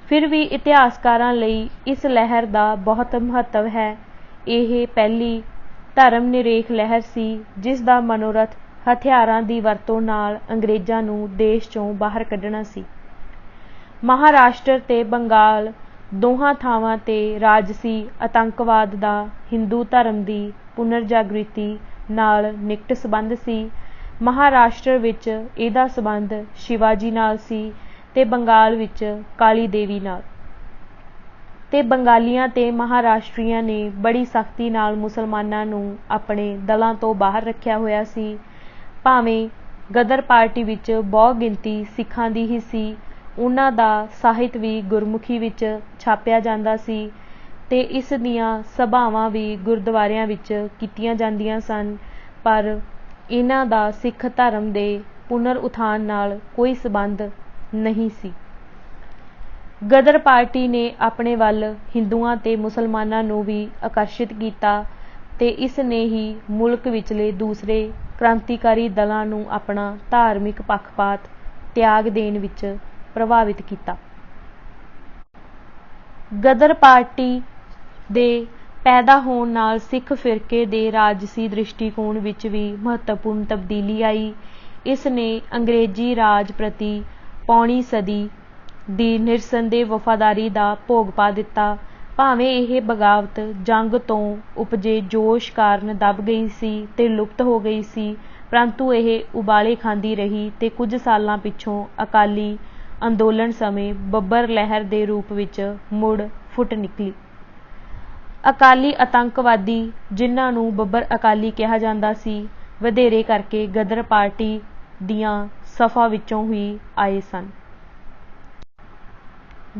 ਫਿਰ ਵੀ ਇਤਿਹਾਸਕਾਰਾਂ ਲਈ ਇਸ ਲਹਿਰ ਦਾ ਬਹੁਤ ਮਹੱਤਵ ਹੈ। ਇਹ ਪਹਿਲੀ ਧਰਮ ਨਿਰਪੇਖ ਲਹਿਰ ਸੀ ਜਿਸ ਦਾ ਮਨੋਰਥ ਹਥਿਆਰਾਂ ਦੀ ਵਰਤੋਂ ਨਾਲ ਅੰਗਰੇਜ਼ਾਂ ਨੂੰ ਦੇਸ਼ ਚੋਂ ਬਾਹਰ ਕੱਢਣਾ ਸੀ। ਮਹਾਰਾਸ਼ਟਰ ਤੇ ਬੰਗਾਲ ਦੋਹਾਂ ਥਾਵਾਂ ਤੇ ਰਾਜਸੀ ਆਤੰਕਵਾਦ ਦਾ ਹਿੰਦੂ ਧਰਮ ਦੀ ਪੁਨਰਜਾਗ੍ਰਿਤੀ ਨਾਲ ਨਿਕਟ ਸੰਬੰਧ ਸੀ। ਮਹਾਰਾਸ਼ਟਰ ਵਿੱਚ ਇਹਦਾ ਸੰਬੰਧ ਸ਼ਿਵਾਜੀ ਨਾਲ ਸੀ ਤੇ ਬੰਗਾਲ ਵਿੱਚ ਕਾਲੀ ਦੇਵੀ ਨਾਲ। ਤੇ ਬੰਗਾਲੀਆਂ ਤੇ ਮਹਾਰਾਸ਼ਟਰੀਆਂ ਨੇ ਬੜੀ ਸਖਤੀ ਨਾਲ ਮੁਸਲਮਾਨਾਂ ਨੂੰ ਆਪਣੇ ਦਲਾਂ ਤੋਂ ਬਾਹਰ ਰੱਖਿਆ ਹੋਇਆ ਸੀ। ਭਾਵੇਂ ਗਦਰ ਪਾਰਟੀ ਵਿੱਚ ਬਹੁ ਗਿਣਤੀ ਸਿੱਖਾਂ ਦੀ ਹੀ ਸੀ, ਉਹਨਾਂ ਦਾ ਸਾਹਿਤ ਵੀ ਗੁਰਮੁਖੀ ਵਿੱਚ ਛਾਪਿਆ ਜਾਂਦਾ ਸੀ ਤੇ ਇਸ ਦੀਆਂ ਸਭਾਵਾਂ ਵੀ ਗੁਰਦੁਆਰਿਆਂ ਵਿੱਚ ਕੀਤੀਆਂ ਜਾਂਦੀਆਂ ਸਨ, ਪਰ ਇਹਨਾਂ ਦਾ ਸਿੱਖ ਧਰਮ ਦੇ ਪੁਨਰ ਉਥਾਨ ਨਾਲ ਕੋਈ ਸੰਬੰਧ ਨਹੀਂ ਸੀ। ਗਦਰ ਪਾਰਟੀ ਨੇ ਆਪਣੇ ਵੱਲ ਹਿੰਦੂਆਂ ਤੇ ਮੁਸਲਮਾਨਾਂ ਨੂੰ ਵੀ ਆਕਰਸ਼ਿਤ ਕੀਤਾ ਤੇ ਇਸ ਨੇ ਹੀ ਮੁਲਕ ਵਿਚਲੇ ਦੂਸਰੇ ਕ੍ਰਾਂਤੀਕਾਰੀ ਦਲਾਂ ਨੂੰ ਆਪਣਾ ਧਾਰਮਿਕ ਪੱਖਪਾਤ ਤਿਆਗ ਦੇਣ ਵਿੱਚ ਪ੍ਰਭਾਵਿਤ ਕੀਤਾ। ਗਦਰ ਪਾਰਟੀ ਦੇ ਪੈਦਾ ਹੋਣ ਨਾਲ ਸਿੱਖ ਫਿਰਕੇ ਦੇ ਰਾਜਸੀ ਦ੍ਰਿਸ਼ਟੀਕੋਣ ਵਿੱਚ ਵੀ ਮਹੱਤਵਪੂਰਨ ਤਬਦੀਲੀ ਆਈ। ਇਸ ਨੇ ਅੰਗਰੇਜ਼ੀ ਰਾਜ ਪ੍ਰਤੀ ਪੌਣੀ ਸਦੀ ਦੀ ਨਿਰਸੰਦੇਹ ਵਫ਼ਾਦਾਰੀ ਦਾ ਭੋਗ ਪਾ ਦਿੱਤਾ। ਭਾਵੇਂ ਇਹ ਬਗਾਵਤ ਜੰਗ ਤੋਂ ਉਪਜੇ ਜੋਸ਼ ਕਾਰਨ ਦਬ ਗਈ ਸੀ ਤੇ ਲੁਪਤ ਹੋ ਗਈ ਸੀ, ਪਰੰਤੂ ਇਹ ਉਬਾਲੇ ਖਾਂਦੀ ਰਹੀ ਤੇ ਕੁਝ ਸਾਲਾਂ ਪਿੱਛੋਂ ਅਕਾਲੀ ਅੰਦੋਲਨ ਸਮੇਂ ਬੱਬਰ ਲਹਿਰ ਦੇ ਰੂਪ ਵਿੱਚ ਮੁੜ ਫੁੱਟ ਨਿਕਲੀ। ਅਕਾਲੀ ਆਤੰਕਵਾਦੀ, ਜਿਨ੍ਹਾਂ ਨੂੰ ਬੱਬਰ ਅਕਾਲੀ ਕਿਹਾ ਜਾਂਦਾ ਸੀ, ਵਧੇਰੇ ਕਰਕੇ ਗਦਰ ਪਾਰਟੀ ਦੀਆਂ ਸਫਾਂ ਵਿੱਚੋਂ ਹੀ ਆਏ ਸਨ।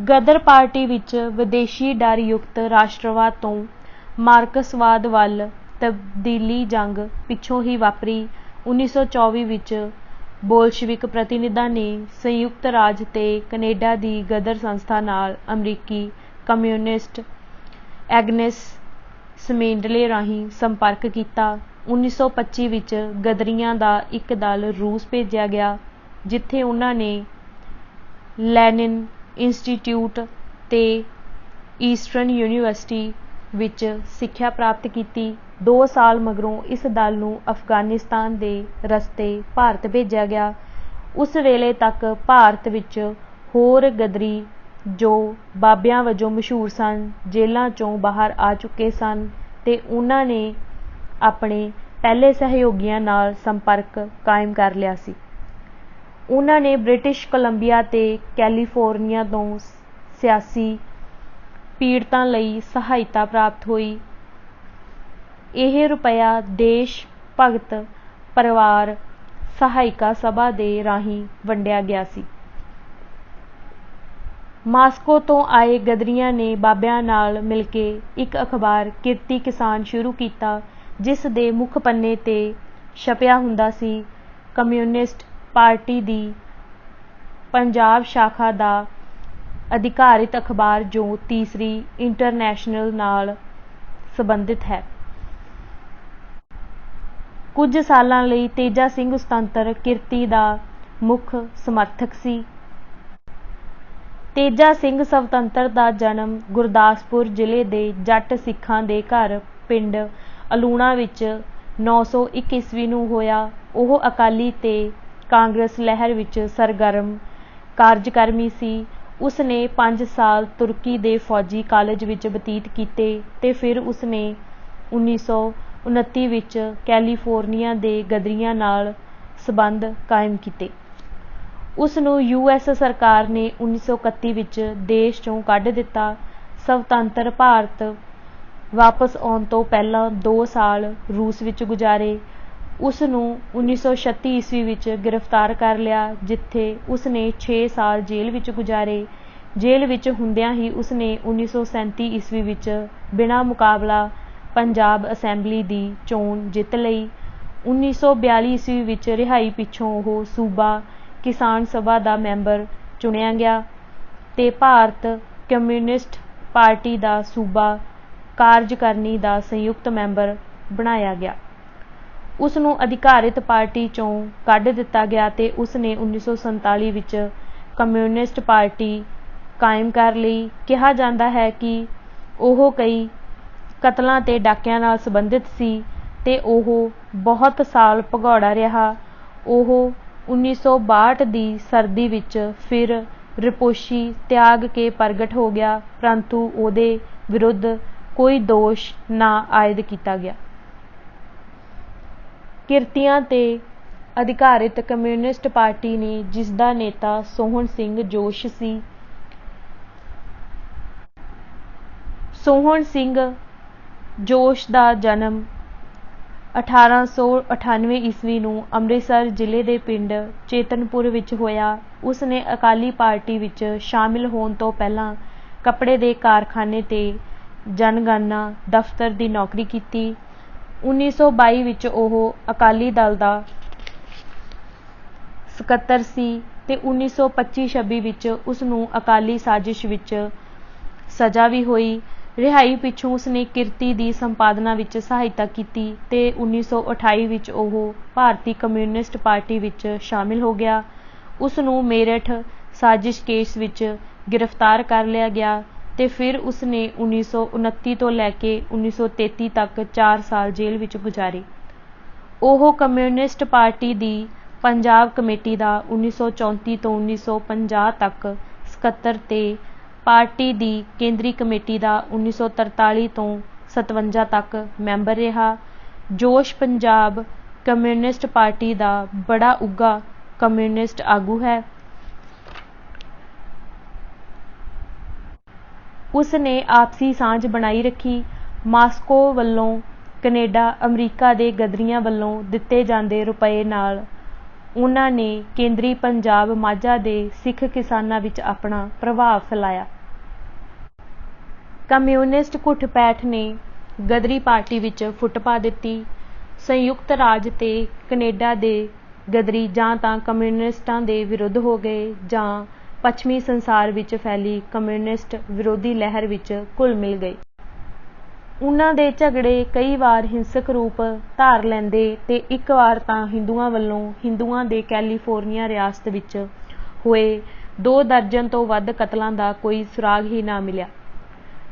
ਗਦਰ ਪਾਰਟੀ ਵਿੱਚ ਵਿਦੇਸ਼ੀ ਡਰ ਯੁਕਤ ਰਾਸ਼ਟਰਵਾਦ ਤੋਂ ਮਾਰਕਸਵਾਦ ਵੱਲ ਤਬਦੀਲੀ ਜੰਗ ਪਿੱਛੋਂ ਹੀ ਵਾਪਰੀ। 1924 ਵਿੱਚ ਬੋਲਸ਼ਵਿਕ ਪ੍ਰਤੀਨਿਧਾਂ ਨੇ ਸੰਯੁਕਤ ਰਾਜ ਤੇ ਕੈਨੇਡਾ ਦੀ ਗਦਰ ਸੰਸਥਾ ਨਾਲ ਅਮਰੀਕੀ ਕਮਿਊਨਿਸਟ ਐਗਨੈਸ ਸਮੇਂਡਲੇ ਰਾਹੀਂ ਸੰਪਰਕ ਕੀਤਾ। 1925 ਵਿੱਚ ਗਦਰੀਆਂ ਦਾ ਇੱਕ ਦਲ ਰੂਸ ਭੇਜਿਆ ਗਿਆ, ਜਿੱਥੇ ਉਹਨਾਂ ਨੇ ਲੈਨਿਨ ਇੰਸਟੀਚਿਊਟ ਤੇ ਈਸਟਰਨ ਯੂਨੀਵਰਸਿਟੀ ਵਿੱਚ ਸਿੱਖਿਆ ਪ੍ਰਾਪਤ ਕੀਤੀ। 2 ਸਾਲ ਮਗਰੋਂ ਇਸ ਦਲ ਨੂੰ ਅਫਗਾਨਿਸਤਾਨ ਦੇ ਰਸਤੇ ਭਾਰਤ ਭੇਜਿਆ ਗਿਆ। ਉਸ ਵੇਲੇ ਤੱਕ ਭਾਰਤ ਵਿੱਚ ਹੋਰ ਗਦਰੀ, ਜੋ ਬਾਬਿਆਂ ਵਜੋਂ ਮਸ਼ਹੂਰ ਸਨ, ਜੇਲ੍ਹਾਂ ਚੋਂ ਬਾਹਰ ਆ ਚੁੱਕੇ ਸਨ ਤੇ ਉਹਨਾਂ ਨੇ ਆਪਣੇ ਪਹਿਲੇ ਸਹਿਯੋਗੀਆਂ ਨਾਲ ਸੰਪਰਕ ਕਾਇਮ ਕਰ ਲਿਆ ਸੀ। ਉਹਨਾਂ ਨੇ ਬ੍ਰਿਟਿਸ਼ ਕੋਲੰਬੀਆ ਤੇ ਕੈਲੀਫੋਰਨੀਆ ਤੋਂ ਸਿਆਸੀ ਪੀੜਤਾਂ ਲਈ ਸਹਾਇਤਾ ਪ੍ਰਾਪਤ ਹੋਈ। ਇਹ ਰੁਪਇਆ ਦੇਸ਼ ਭਗਤ ਪਰਿਵਾਰ ਸਹਾਇਕਾ ਸਭਾ ਦੇ ਰਾਹੀਂ ਵੰਡਿਆ ਗਿਆ ਸੀ। ਮਾਸਕੋ ਤੋਂ ਆਏ ਗਦਰੀਆਂ ਨੇ ਬਾਬਿਆਂ ਨਾਲ ਮਿਲ ਕੇ ਇੱਕ ਅਖਬਾਰ ਕਿਰਤੀ ਕਿਸਾਨ ਸ਼ੁਰੂ ਕੀਤਾ, ਜਿਸ ਦੇ ਮੁੱਖ ਪੰਨੇ ਤੇ ਛਪਿਆ ਹੁੰਦਾ ਸੀ ਕਮਿਊਨਿਸਟ ਪਾਰਟੀ ਦੀ ਪੰਜਾਬ ਸ਼ਾਖਾ ਦਾ ਅਧਿਕਾਰਿਤ ਅਖਬਾਰ, ਜੋ ਤੀਸਰੀ ਇੰਟਰਨੈਸ਼ਨਲ ਨਾਲ ਸੰਬੰਧਿਤ ਹੈ। ਕੁਝ ਸਾਲਾਂ ਲਈ ਤੇਜਾ ਸਿੰਘ ਸੁਤੰਤਰ ਕਿਰਤੀ ਦਾ ਮੁੱਖ ਸਮਰਥਕ ਸੀ। ਤੇਜਾ ਸਿੰਘ ਸੁਤੰਤਰ ਦਾ ਜਨਮ ਗੁਰਦਾਸਪੁਰ ਜ਼ਿਲ੍ਹੇ ਦੇ ਜੱਟ ਸਿੱਖਾਂ ਦੇ ਘਰ ਪਿੰਡ ਅਲੂਣਾ ਵਿੱਚ 901 ਈਸਵੀ ਨੂੰ ਹੋਇਆ। ਉਹ ਅਕਾਲੀ ਤੇ ਕਾਂਗਰਸ ਲਹਿਰ ਵਿੱਚ ਸਰਗਰਮ ਕਾਰਜਕਰਮੀ ਸੀ। ਉਸ ਨੇ 5 ਸਾਲ ਤੁਰਕੀ ਦੇ ਫੌਜੀ ਕਾਲਜ ਵਿੱਚ ਬਤੀਤ ਕੀਤੇ ਤੇ ਫਿਰ ਉਸ ਨੇ 1929 ਵਿੱਚ ਕੈਲੀਫੋਰਨੀਆ ਦੇ ਗਦਰੀਆਂ ਨਾਲ ਸੰਬੰਧ ਕਾਇਮ ਕੀਤੇ। ਉਸ ਨੂੰ US ਸਰਕਾਰ ਨੇ 1931 ਵਿੱਚ ਦੇਸ਼ ਚੋਂ ਕੱਢ ਦਿੱਤਾ। ਸੁਤੰਤਰ ਭਾਰਤ ਵਾਪਸ ਆਉਣ ਤੋਂ ਪਹਿਲਾਂ 2 ਸਾਲ ਰੂਸ ਵਿੱਚ ਗੁਜ਼ਾਰੇ। ਉਸ ਨੂੰ 1936 ਈਸਵੀ ਵਿੱਚ ਗ੍ਰਿਫਤਾਰ ਕਰ ਲਿਆ, ਜਿੱਥੇ ਉਸ ਨੇ 6 ਸਾਲ ਜੇਲ੍ਹ ਵਿੱਚ ਗੁਜ਼ਾਰੇ। ਜੇਲ੍ਹ ਵਿੱਚ ਹੁੰਦਿਆਂ ਹੀ ਉਸ ਨੇ 1937 ਈਸਵੀ ਵਿੱਚ ਬਿਨਾਂ ਮੁਕਾਬਲਾ ਪੰਜਾਬ ਅਸੈਂਬਲੀ ਦੀ ਚੋਣ ਜਿੱਤ ਲਈ। 1942 ਈਸਵੀ ਵਿੱਚ ਰਿਹਾਈ ਪਿੱਛੋਂ ਉਹ ਸੂਬਾ ਕਿਸਾਨ ਸਭਾ ਦਾ ਮੈਂਬਰ ਚੁਣਿਆ ਗਿਆ ਤੇ ਭਾਰਤ ਕਮਿਊਨਿਸਟ ਪਾਰਟੀ ਦਾ ਸੂਬਾ ਕਾਰਜਕਾਰਨੀ ਦਾ ਸੰਯੁਕਤ ਮੈਂਬਰ ਬਣਾਇਆ ਗਿਆ। ਉਸ ਨੂੰ ਅਧਿਕਾਰਿਤ ਪਾਰਟੀ ਚੋਂ ਕੱਢ ਦਿੱਤਾ ਗਿਆ ਤੇ ਉਸ ਨੇ 1947 ਵਿੱਚ ਕਮਿਊਨਿਸਟ ਪਾਰਟੀ ਕਾਇਮ ਕਰ ਲਈ। ਕਿਹਾ ਜਾਂਦਾ ਹੈ ਕਿ ਉਹ ਕਈ ਕਤਲਾਂ ਤੇ ਡਾਕਿਆਂ ਨਾਲ ਸੰਬੰਧਿਤ ਸੀ ਤੇ ਉਹ ਬਹੁਤ ਸਾਲ ਭਗੌੜਾ ਰਿਹਾ। ਉਹ 1962 ਦੀ ਸਰਦੀ ਵਿੱਚ ਫਿਰ ਰਿਪੋਸ਼ੀ ਤਿਆਗ ਕੇ ਪ੍ਰਗਟ ਹੋ ਗਿਆ, ਪਰੰਤੂ ਉਹਦੇ ਵਿਰੁੱਧ ਕੋਈ ਦੋਸ਼ ਨਾ ਆਇਦ ਕੀਤਾ ਗਿਆ। ਕਿਰਤੀਆਂ ਤੇ ਅਧਿਕਾਰਿਤ ਕਮਿਊਨਿਸਟ ਪਾਰਟੀ ਨੇ, ਜਿਸ ਦਾ ਨੇਤਾ ਸੋਹਣ ਸਿੰਘ ਜੋਸ਼ ਸੀ। ਸੋਹਣ ਸਿੰਘ ਜੋਸ਼ ਦਾ ਜਨਮ 1898 ਈਸਵੀ ਨੂੰ ਅੰਮ੍ਰਿਤਸਰ ਜ਼ਿਲ੍ਹੇ ਦੇ ਪਿੰਡ ਚੇਤਨਪੁਰ ਵਿੱਚ ਹੋਇਆ। ਉਸ ਨੇ ਅਕਾਲੀ ਪਾਰਟੀ ਵਿੱਚ ਸ਼ਾਮਿਲ ਹੋਣ ਤੋਂ ਪਹਿਲਾਂ ਕੱਪੜੇ ਦੇ ਕਾਰਖਾਨੇ ਤੇ ਜਨਗਣਨਾ ਦਫ਼ਤਰ ਦੀ ਨੌਕਰੀ ਕੀਤੀ। 1922 ਵਿੱਚ ਉਹ ਅਕਾਲੀ ਦਲ ਦਾ ਸਕੱਤਰ ਸੀ ਤੇ 1925-26 ਵਿੱਚ ਉਸ ਨੂੰ ਅਕਾਲੀ ਸਾਜ਼ਿਸ਼ ਵਿੱਚ ਸਜ਼ਾ ਵੀ ਹੋਈ। ਰਿਹਾਈ ਪਿੱਛੋਂ ਉਸ ਨੇ ਕਿਰਤੀ ਦੀ ਸੰਪਾਦਨਾ ਵਿੱਚ ਸਹਾਇਤਾ ਕੀਤੀ ਤੇ 1928 ਵਿੱਚ ਉਹ ਭਾਰਤੀ ਕਮਿਊਨਿਸਟ ਪਾਰਟੀ ਵਿੱਚ ਸ਼ਾਮਿਲ ਹੋ ਗਿਆ। ਉਸ ਨੂੰ ਮੇਰਠ ਸਾਜ਼ਿਸ਼ ਕੇਸ ਵਿੱਚ ਗ੍ਰਿਫਤਾਰ ਕਰ ਲਿਆ ਗਿਆ ਤੇ ਫਿਰ ਉਸ ਨੇ 1929 ਤੋਂ ਲੈ ਕੇ 1933 ਤੱਕ 4 ਸਾਲ ਜੇਲ੍ਹ ਵਿੱਚ ਗੁਜ਼ਾਰੇ। ਉਹ ਕਮਿਊਨਿਸਟ ਪਾਰਟੀ ਦੀ ਪੰਜਾਬ ਕਮੇਟੀ ਦਾ 1934 ਤੋਂ 1950 ਤੱਕ ਸਕੱਤਰ ਤੇ ਪਾਰਟੀ ਦੀ ਕੇਂਦਰੀ ਕਮੇਟੀ ਦਾ 1943 ਤੋਂ 57 ਤੱਕ ਮੈਂਬਰ ਰਿਹਾ। ਜੋਸ਼ ਪੰਜਾਬ ਕਮਿਊਨਿਸਟ ਪਾਰਟੀ ਦਾ ਬੜਾ ਉੱਘਾ ਕਮਿਊਨਿਸਟ ਆਗੂ ਹੈ। ਉਸ ਨੇ ਆਪਸੀ ਸਾਂਝ ਬਣਾਈ ਰੱਖੀ। ਮਾਸਕੋ ਵੱਲੋਂ ਕੈਨੇਡਾ ਅਮਰੀਕਾ ਦੇ ਗਦਰੀਆਂ ਵੱਲੋਂ ਦਿੱਤੇ ਜਾਂਦੇ ਰੁਪਏ ਨਾਲ ਉਹਨਾਂ ਨੇ ਕੇਂਦਰੀ ਪੰਜਾਬ ਮਾਝਾ ਦੇ ਸਿੱਖ ਕਿਸਾਨਾਂ ਵਿੱਚ ਆਪਣਾ ਪ੍ਰਭਾਵ ਫੈਲਾਇਆ। ਕਮਿਊਨਿਸਟ ਘੁੱਟਪੈਠ ਨੇ ਗਦਰੀ ਪਾਰਟੀ ਵਿੱਚ ਫੁੱਟ ਪਾ ਦਿੱਤੀ। ਸੰਯੁਕਤ ਰਾਜ ਤੇ ਕੈਨੇਡਾ ਦੇ ਗਦਰੀ ਜਾਂ ਤਾਂ ਕਮਿਊਨਿਸਟਾਂ ਦੇ ਵਿਰੁੱਧ ਹੋ ਗਏ ਜਾਂ ਪੱਛਮੀ ਸੰਸਾਰ ਵਿੱਚ ਫੈਲੀ ਕਮਿਊਨਿਸਟ ਵਿਰੋਧੀ ਲਹਿਰ ਵਿੱਚ ਘੁਲ ਮਿਲ ਗਏ। ਉਨ੍ਹਾਂ ਦੇ ਝਗੜੇ ਕਈ ਵਾਰ ਹਿੰਸਕ ਰੂਪ ਧਾਰ ਲੈਂਦੇ ਤੇ ਇੱਕ ਵਾਰ ਤਾਂ ਹਿੰਦੂਆਂ ਵੱਲੋਂ ਹਿੰਦੂਆਂ ਦੇ ਕੈਲੀਫੋਰਨੀਆ ਰਿਆਸਤ ਵਿੱਚ ਹੋਏ 2 ਦਰਜਨ ਤੋਂ ਵੱਧ ਕਤਲਾਂ ਦਾ ਕੋਈ ਸੁਰਾਗ ਹੀ ਨਾ ਮਿਲਿਆ।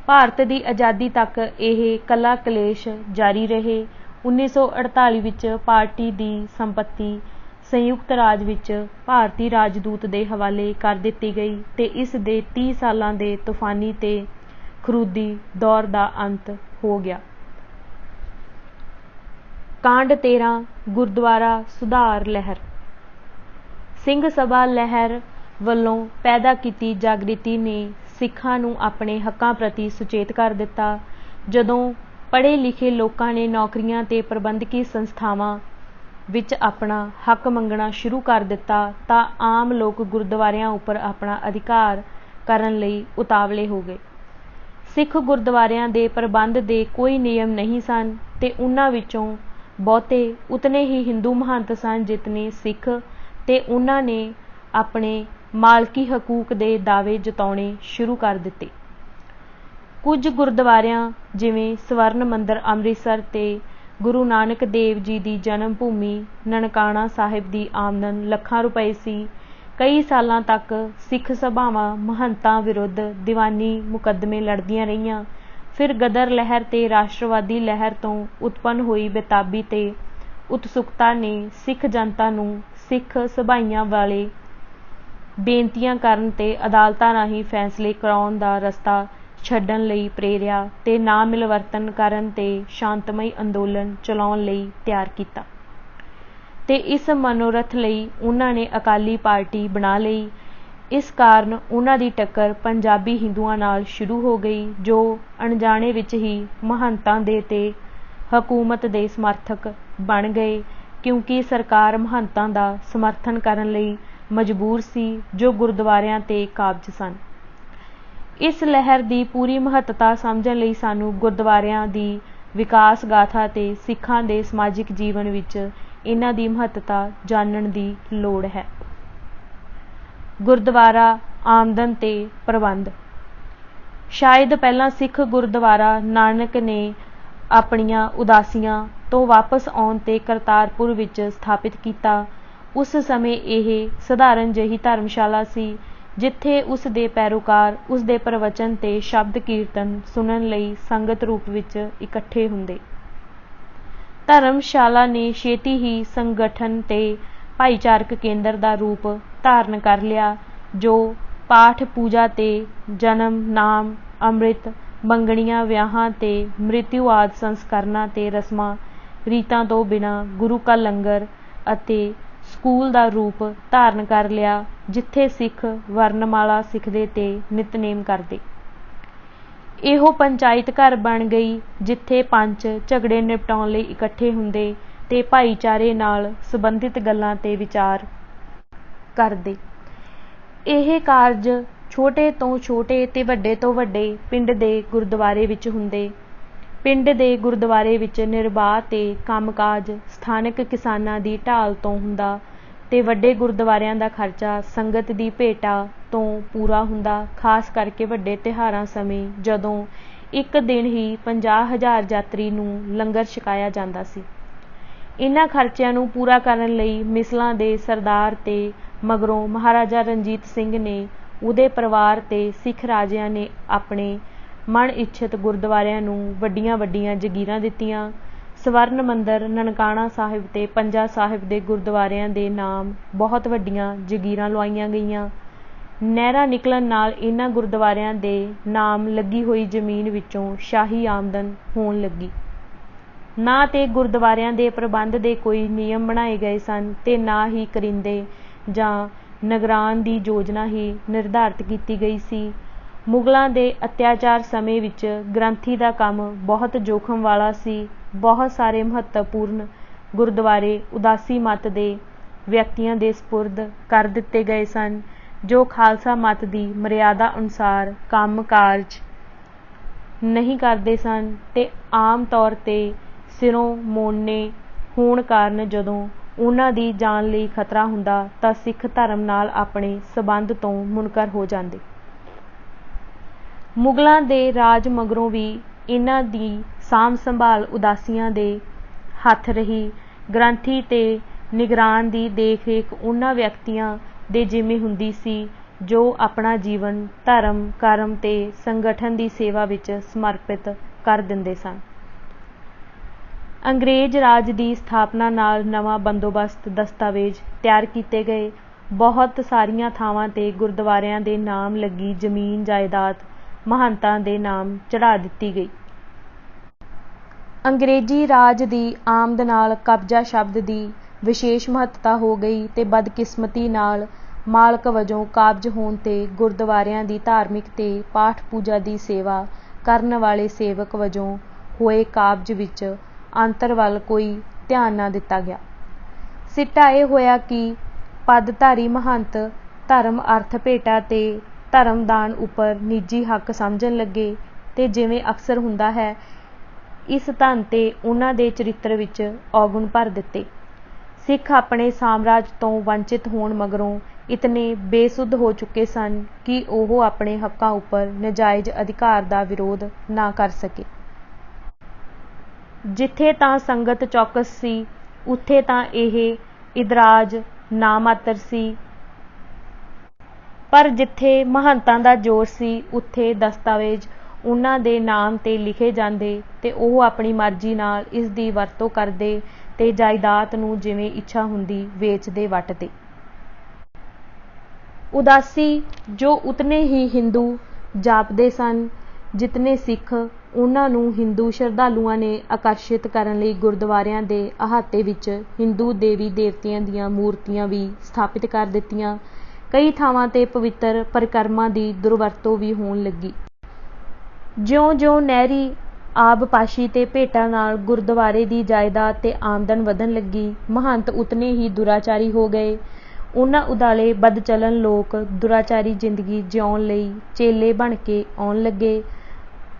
ਭਾਰਤ ਦੀ ਆਜ਼ਾਦੀ ਤੱਕ ਇਹ ਕਲਾ ਕਲੇਸ਼ ਜਾਰੀ ਰਹੇ। 1948 ਵਿੱਚ ਪਾਰਟੀ ਦੀ ਸੰਪੱਤੀ ਸੰਯੁਕਤ ਰਾਜ ਵਿੱਚ ਭਾਰਤੀ ਰਾਜਦੂਤ ਦੇ ਹਵਾਲੇ ਕਰ ਦਿੱਤੀ ਗਈ ਤੇ ਇਸ ਦੇ 30 ਸਾਲਾਂ ਦੇ ਤੂਫਾਨੀ ਤੇ ਖਰੂਦੀ ਦੌਰ ਦਾ ਅੰਤ ਹੋ ਗਿਆ। ਕਾਂਡ 13 ਗੁਰਦੁਆਰਾ ਸੁਧਾਰ ਲਹਿਰ। ਸਿੰਘ ਸਭਾ ਲਹਿਰ ਵੱਲੋਂ ਪੈਦਾ ਕੀਤੀ ਜਾਗ੍ਰਿਤੀ ਨੇ ਸਿੱਖਾਂ ਨੂੰ ਆਪਣੇ ਹੱਕਾਂ ਪ੍ਰਤੀ ਸੁਚੇਤ ਕਰ ਦਿੱਤਾ। ਜਦੋਂ ਪੜ੍ਹੇ ਲਿਖੇ ਲੋਕਾਂ ਨੇ ਨੌਕਰੀਆਂ ਤੇ ਪ੍ਰਬੰਧਕੀ ਸੰਸਥਾਵਾਂ ਵਿੱਚ ਆਪਣਾ ਹੱਕ ਮੰਗਣਾ ਸ਼ੁਰੂ ਕਰ ਦਿੱਤਾ ਤਾਂ ਆਮ ਲੋਕ ਗੁਰਦੁਆਰਿਆਂ ਉੱਪਰ ਆਪਣਾ ਅਧਿਕਾਰ ਕਰਨ ਲਈ ਉਤਾਵਲੇ ਹੋ ਗਏ। ਸਿੱਖ ਗੁਰਦੁਆਰਿਆਂ ਦੇ ਪ੍ਰਬੰਧ ਦੇ ਕੋਈ ਨਿਯਮ ਨਹੀਂ ਸਨ ਤੇ ਉਨ੍ਹਾਂ ਵਿੱਚੋਂ ਬਹੁਤੇ ਉਤਨੇ ਹੀ ਹਿੰਦੂ ਮਹੰਤ ਸਨ ਜਿਤਨੇ ਸਿੱਖ, ਤੇ ਉਨ੍ਹਾਂ ਨੇ ਆਪਣੇ ਮਾਲਕੀ ਹਕੂਕ ਦੇ ਦਾਅਵੇ ਜਤਾਉਣੇ ਸ਼ੁਰੂ ਕਰ ਦਿੱਤੇ। ਕੁਝ ਗੁਰਦੁਆਰਿਆਂ ਜਿਵੇਂ ਸਵਰਨ ਮੰਦਰ ਅੰਮ੍ਰਿਤਸਰ ਤੇ ਗੁਰੂ ਨਾਨਕ ਦੇਵ ਜੀ ਦੀ ਜਨਮ ਭੂਮੀ ਨਨਕਾਣਾ ਸਾਹਿਬ ਦੀ ਆਮਦਨ ਲੱਖਾਂ ਰੁਪਏ ਸੀ। ਕਈ ਸਾਲਾਂ ਤੱਕ ਸਿੱਖ ਸਭਾਵਾਂ ਮਹੰਤਾਂ ਵਿਰੁੱਧ ਦੀਵਾਨੀ ਮੁਕੱਦਮੇ ਲੜਦੀਆਂ ਰਹੀਆਂ। ਫਿਰ ਗਦਰ ਲਹਿਰ ਤੇ ਰਾਸ਼ਟਰਵਾਦੀ ਲਹਿਰ ਤੋਂ ਉਤਪੰਨ ਹੋਈ ਬੇਤਾਬੀ ਤੇ ਉਤਸੁਕਤਾ ਨੇ ਸਿੱਖ ਜਨਤਾ ਨੂੰ ਸਿੱਖ ਸਭਾਈਆਂ ਵਾਲੇ ਬੇਨਤੀਆਂ ਕਰਨ ਤੇ ਅਦਾਲਤਾਂ ਰਾਹੀਂ ਫੈਸਲੇ ਕਰਾਉਣ ਦਾ ਰਸਤਾ ਛੱਡਣ ਲਈ ਪ੍ਰੇਰਿਆ ਤੇ ਨਾ ਮਿਲਵਰਤਨ ਕਰਨ ਤੇ ਸ਼ਾਂਤਮਈ ਅੰਦੋਲਨ ਚਲਾਉਣ ਲਈ ਤਿਆਰ ਕੀਤਾ ਤੇ ਇਸ ਮਨੋਰਥ ਲਈ ਉਨ੍ਹਾਂ ਨੇ ਅਕਾਲੀ ਪਾਰਟੀ ਬਣਾ ਲਈ। ਇਸ ਕਾਰਨ ਉਨ੍ਹਾਂ ਦੀ ਟੱਕਰ ਪੰਜਾਬੀ ਹਿੰਦੂਆਂ ਨਾਲ ਸ਼ੁਰੂ ਹੋ ਗਈ ਜੋ ਅਣਜਾਣੇ ਵਿੱਚ ਹੀ ਮਹੰਤਾਂ ਦੇ ਤੇ ਹਕੂਮਤ ਦੇ ਸਮਰਥਕ ਬਣ ਗਏ, ਕਿਉਂਕਿ ਸਰਕਾਰ ਮਹੰਤਾਂ ਦਾ ਸਮਰਥਨ ਕਰਨ ਲਈ ਮਜਬੂਰ ਸੀ ਜੋ ਗੁਰਦੁਆਰਿਆਂ ਤੇ ਕਾਬਜ਼ ਸਨ। ਇਸ ਲਹਿਰ ਦੀ ਪੂਰੀ ਮਹੱਤਤਾ ਸਮਝਣ ਲਈ ਸਾਨੂੰ ਗੁਰਦੁਆਰਿਆਂ ਦੀ ਵਿਕਾਸ ਗਾਥਾ ਤੇ ਸਿੱਖਾਂ ਦੇ ਸਮਾਜਿਕ ਜੀਵਨ ਵਿੱਚ ਇਹਨਾਂ ਦੀ ਮਹੱਤਤਾ ਜਾਣਨ ਦੀ ਲੋੜ ਹੈ। ਗੁਰਦੁਆਰਾ ਆਮਦਨ ਤੇ ਪ੍ਰਬੰਧ। ਸ਼ਾਇਦ ਪਹਿਲਾਂ ਸਿੱਖ ਗੁਰਦੁਆਰਾ ਨਾਨਕ ਨੇ ਆਪਣੀਆਂ ਉਦਾਸੀਆਂ ਤੋਂ ਵਾਪਸ ਆਉਣ ਤੇ ਕਰਤਾਰਪੁਰ ਵਿੱਚ ਸਥਾਪਿਤ ਕੀਤਾ। ਉਸ ਸਮੇਂ ਇਹ ਸਧਾਰਨ ਜਿਹੀ ਧਰਮਸ਼ਾਲਾ ਸੀ ਜਿੱਥੇ ਉਸ ਦੇ ਪੈਰੋਕਾਰ ਉਸ ਦੇ ਪ੍ਰਵਚਨ ਤੇ ਸ਼ਬਦ ਕੀਰਤਨ ਸੁਣਨ ਲਈ ਸੰਗਤ ਰੂਪ ਵਿੱਚ ਇਕੱਠੇ ਹੁੰਦੇ। ਧਰਮਸ਼ਾਲਾ ਨੇ ਛੇਤੀ ਹੀ ਸੰਗਠਨ ਤੇ ਭਾਈਚਾਰਕ ਕੇਂਦਰ ਦਾ ਰੂਪ ਧਾਰਨ ਕਰ ਲਿਆ ਜੋ ਪਾਠ ਪੂਜਾ ਤੇ ਜਨਮ ਨਾਮ ਅੰਮ੍ਰਿਤ ਮੰਗਣੀਆਂ ਵਿਆਹਾਂ ਤੇ ਮ੍ਰਿਤਿੂ ਆਦਿ ਸੰਸਕਰਨਾਂ ਤੇ ਰਸਮਾਂ ਰੀਤਾਂ ਤੋਂ ਬਿਨਾਂ ਗੁਰੂ ਕਾ ਲੰਗਰ ਅਤੇ ਸਕੂਲ ਦਾ ਰੂਪ ਧਾਰਨ ਕਰ ਲਿਆ ਜਿੱਥੇ ਸਿੱਖ ਵਰਨਮਾਲਾ ਸਿੱਖਦੇ ਤੇ ਨਿਤਨੇਮ ਕਰਦੇ। ਇਹੋ ਪੰਚਾਇਤ ਘਰ ਬਣ ਗਈ ਜਿੱਥੇ ਪੰਚ ਝਗੜੇ ਨਿਪਟਾਉਣ ਲਈ ਇਕੱਠੇ ਹੁੰਦੇ ਤੇ ਭਾਈਚਾਰੇ ਨਾਲ ਸੰਬੰਧਿਤ ਗੱਲਾਂ ਤੇ ਵਿਚਾਰ ਕਰਦੇ। ਇਹ ਕਾਰਜ ਛੋਟੇ ਤੋਂ ਛੋਟੇ ਤੇ ਵੱਡੇ ਤੋਂ ਵੱਡੇ ਪਿੰਡ ਦੇ ਗੁਰਦੁਆਰੇ ਵਿੱਚ ਹੁੰਦੇ। ਪਿੰਡ ਦੇ ਗੁਰਦੁਆਰੇ ਵਿੱਚ ਨਿਰਬਾਹ ਤੇ ਕੰਮਕਾਜ ਸਥਾਨਕ ਕਿਸਾਨਾਂ ਦੀ ਢਾਲ ਤੋਂ ਹੁੰਦਾ ਤੇ ਵੱਡੇ ਗੁਰਦੁਆਰਿਆਂ ਦਾ ਖਰਚਾ ਸੰਗਤ ਦੀ ਭੇਟਾ ਤੋਂ ਪੂਰਾ ਹੁੰਦਾ, ਖਾਸ ਕਰਕੇ ਵੱਡੇ ਤਿਉਹਾਰਾਂ ਸਮੇਂ ਜਦੋਂ ਇੱਕ ਦਿਨ ਹੀ 50,000 ਯਾਤਰੀ ਨੂੰ ਲੰਗਰ ਛਕਾਇਆ ਜਾਂਦਾ ਸੀ। ਇਹਨਾਂ ਖਰਚਿਆਂ ਨੂੰ ਪੂਰਾ ਕਰਨ ਲਈ ਮਿਸਲਾਂ ਦੇ ਸਰਦਾਰ ਤੇ ਮਗਰੋਂ ਮਹਾਰਾਜਾ ਰਣਜੀਤ ਸਿੰਘ ਨੇ ਉਹਦੇ ਪਰਿਵਾਰ ਤੇ ਸਿੱਖ ਰਾਜਿਆਂ ਨੇ ਆਪਣੇ ਮਨ ਇੱਛਤ ਗੁਰਦੁਆਰਿਆਂ ਨੂੰ ਵੱਡੀਆਂ ਵੱਡੀਆਂ ਜਗੀਰਾਂ ਦਿੱਤੀਆਂ। ਸਵਰਨ ਮੰਦਰ ਨਨਕਾਣਾ ਸਾਹਿਬ ਤੇ ਪੰਜਾ ਸਾਹਿਬ ਦੇ ਗੁਰਦੁਆਰਿਆਂ ਦੇ ਨਾਮ ਬਹੁਤ ਵੱਡੀਆਂ ਜਗੀਰਾਂ ਲਵਾਈਆਂ ਗਈਆਂ। ਨਹਿਰਾਂ ਨਿਕਲਣ ਨਾਲ ਇਹਨਾਂ ਗੁਰਦੁਆਰਿਆਂ ਦੇ ਨਾਮ ਲੱਗੀ ਹੋਈ ਜ਼ਮੀਨ ਵਿੱਚੋਂ ਸ਼ਾਹੀ ਆਮਦਨ ਹੋਣ ਲੱਗੀ। ਨਾ ਤੇ ਗੁਰਦੁਆਰਿਆਂ ਦੇ ਪ੍ਰਬੰਧ ਦੇ ਕੋਈ ਨਿਯਮ ਬਣਾਏ ਗਏ ਸਨ ਤੇ ਨਾ ਹੀ ਕਰਿੰਦੇ ਜਾਂ ਨਿਗਰਾਨ ਦੀ ਯੋਜਨਾ ਹੀ ਨਿਰਧਾਰਤ ਕੀਤੀ ਗਈ ਸੀ। ਮੁਗਲਾਂ ਦੇ ਅਤਿਆਚਾਰ ਸਮੇਂ ਵਿੱਚ ਗ੍ਰੰਥੀ ਦਾ ਕੰਮ ਬਹੁਤ ਜੋਖਮ ਵਾਲਾ ਸੀ। ਬਹੁਤ ਸਾਰੇ ਮਹੱਤਵਪੂਰਨ ਗੁਰਦੁਆਰੇ ਉਦਾਸੀ ਮੱਤ ਦੇ ਵਿਅਕਤੀਆਂ ਦੇ ਸਪੁਰਦ ਕਰ ਦਿੱਤੇ ਗਏ ਸਨ ਜੋ ਖਾਲਸਾ ਮੱਤ ਦੀ ਮਰਿਆਦਾ ਅਨੁਸਾਰ ਕੰਮ ਕਾਰਜ ਨਹੀਂ ਕਰਦੇ ਸਨ ਤੇ ਆਮ ਤੌਰ ਤੇ ਸਿਰੋਂ ਮੋਨੇ ਹੋਣ ਕਾਰਨ ਜਦੋਂ ਉਹਨਾਂ ਦੀ ਜਾਨ ਲਈ ਖਤਰਾ ਹੁੰਦਾ ਤਾਂ ਸਿੱਖ ਧਰਮ ਨਾਲ ਆਪਣੇ ਸਬੰਧ ਤੋਂ ਮੁਨਕਰ ਹੋ ਜਾਂਦੇ। ਮੁਗਲਾਂ ਦੇ ਰਾਜ ਮਗਰੋਂ ਵੀ ਇਹਨਾਂ ਦੀ ਸਾਂਭ ਸੰਭਾਲ ਉਦਾਸੀਆਂ ਦੇ ਹੱਥ ਰਹੀ। ਗ੍ਰੰਥੀ ਤੇ ਨਿਗਰਾਨ ਦੀ ਦੇਖ ਰੇਖ ਉਹਨਾਂ ਵਿਅਕਤੀਆਂ ਦੇ ਜਿੰਮੇ ਹੁੰਦੀ ਸੀ ਜੋ ਆਪਣਾ ਜੀਵਨ ਧਰਮ ਕਰਮ ਤੇ ਸੰਗਠਨ ਦੀ ਸੇਵਾ ਵਿੱਚ ਸਮਰਪਿਤ ਕਰ ਦਿੰਦੇ ਸਨ। ਅੰਗਰੇਜ਼ ਰਾਜ ਦੀ ਸਥਾਪਨਾ ਨਾਲ ਨਵਾਂ ਬੰਦੋਬਸਤ ਦਸਤਾਵੇਜ਼ ਤਿਆਰ ਕੀਤੇ ਗਏ। ਬਹੁਤ ਸਾਰੀਆਂ ਥਾਵਾਂ ਤੇ ਗੁਰਦੁਆਰਿਆਂ ਦੇ ਨਾਮ ਲੱਗੀ ਜ਼ਮੀਨ ਜਾਇਦਾਦ ਮਹੰਤਾਂ ਦੇ ਨਾਮ ਚੜ੍ਹਾ ਦਿੱਤੀ ਗਈ। ਅੰਗਰੇਜ਼ੀ ਰਾਜ ਦੀ ਆਮਦ ਨਾਲ ਕਬਜ਼ਾ ਸ਼ਬਦ ਦੀ ਵਿਸ਼ੇਸ਼ ਮਹੱਤਤਾ ਹੋ ਗਈ ਤੇ ਬਦਕਿਸਮਤੀ ਨਾਲ ਮਾਲਕ ਵਜੋਂ ਕਾਬਜ਼ ਹੋਣ ਤੇ ਗੁਰਦੁਆਰਿਆਂ ਦੀ ਧਾਰਮਿਕ ਤੇ ਪਾਠ ਪੂਜਾ ਦੀ ਸੇਵਾ ਕਰਨ ਵਾਲੇ ਸੇਵਕ ਵਜੋਂ ਹੋਏ ਕਾਬਜ਼ ਵਿੱਚ ਅੰਤਰ ਵੱਲ ਕੋਈ ਧਿਆਨ ਨਾ ਦਿੱਤਾ ਗਿਆ। ਸਿੱਟਾ ਇਹ ਹੋਇਆ ਕਿ ਪਦਧਾਰੀ ਮਹੰਤ ਧਰਮ ਅਰਥ ਭੇਟਾ ਤੇ ਧਰਮਦਾਨ ਉੱਪਰ ਨਿੱਜੀ ਹੱਕ ਸਮਝਣ ਲੱਗੇ ਤੇ ਜਿਵੇਂ ਅਕਸਰ ਹੁੰਦਾ ਹੈ ਇਸ ਧਨ ਤੇ ਉਹਨਾਂ ਦੇ ਚਰਿੱਤਰ ਵਿੱਚ ਔਗੁਣ ਭਰ ਦਿੱਤੇ। ਸਿੱਖ ਆਪਣੇ ਸਾਮਰਾਜ ਤੋਂ ਵੰਚਿਤ ਹੋਣ ਮਗਰੋਂ ਇਤਨੇ ਬੇਸੁੱਧ ਹੋ ਚੁੱਕੇ ਸਨ ਕਿ ਉਹ ਆਪਣੇ ਹੱਕਾਂ ਉੱਪਰ ਨਜਾਇਜ਼ ਅਧਿਕਾਰ ਦਾ ਵਿਰੋਧ ਨਾ ਕਰ ਸਕੇ। ਜਿੱਥੇ ਤਾਂ ਸੰਗਤ ਚੌਕਸ ਸੀ ਉੱਥੇ ਤਾਂ ਇਹ ਇਦਰਾਜ ਨਾ ਮਾਤਰ ਸੀ, ਪਰ ਜਿੱਥੇ ਮਹੰਤਾਂ ਦਾ ਜ਼ੋਰ ਸੀ ਉੱਥੇ ਦਸਤਾਵੇਜ਼ ਉਹਨਾਂ ਦੇ ਨਾਮ ਤੇ ਲਿਖੇ ਜਾਂਦੇ ਤੇ ਉਹ ਆਪਣੀ ਮਰਜ਼ੀ ਨਾਲ ਇਸ ਦੀ ਵਰਤੋਂ ਕਰਦੇ ਤੇ ਜਾਇਦਾਦ ਨੂੰ ਜਿਵੇਂ ਇੱਛਾ ਹੁੰਦੀ ਵੇਚਦੇ ਵੱਟਦੇ। ਉਦਾਸੀ ਜੋ ਉਤਨੇ ਹੀ ਹਿੰਦੂ ਜਾਪਦੇ ਸਨ ਜਿਤਨੇ ਸਿੱਖ, ਉਹਨਾਂ ਨੂੰ ਹਿੰਦੂ ਸ਼ਰਧਾਲੂਆਂ ਨੇ ਆਕਰਸ਼ਿਤ ਕਰਨ ਲਈ ਗੁਰਦੁਆਰਿਆਂ ਦੇ ਅਹਾਤੇ ਵਿੱਚ ਹਿੰਦੂ ਦੇਵੀ ਦੇਵਤਿਆਂ ਦੀਆਂ ਮੂਰਤੀਆਂ ਵੀ ਸਥਾਪਿਤ ਕਰ ਦਿੱਤੀਆਂ। ਕਈ ਥਾਵਾਂ ਤੇ ਪਵਿੱਤਰ ਪਰਿਕਰਮਾ ਦੀ ਦੁਰਵਰਤੋਂ ਵੀ ਹੋਣ ਲੱਗੀ। ਜਿਉਂ-ਜਿਉਂ ਨਹਿਰੀ ਆਬਪਾਸ਼ੀ ਤੇ ਭੇਟਾਂ ਨਾਲ ਗੁਰਦੁਆਰੇ ਦੀ ਜਾਇਦਾਦ ਤੇ ਆਮਦਨ ਵਧਣ ਲੱਗੀ, ਮਹੰਤ ਉਤਨੇ ਹੀ ਦੁਰਾਚਾਰੀ ਹੋ ਗਏ। ਉਹਨਾਂ ਉਦਾਲੇ ਬਦਚਲਨ ਲੋਕ ਦੁਰਾਚਾਰੀ ਜ਼ਿੰਦਗੀ ਜਿਉਣ ਲਈ ਚੇਲੇ ਬਣ ਕੇ ਆਉਣ ਲੱਗੇ।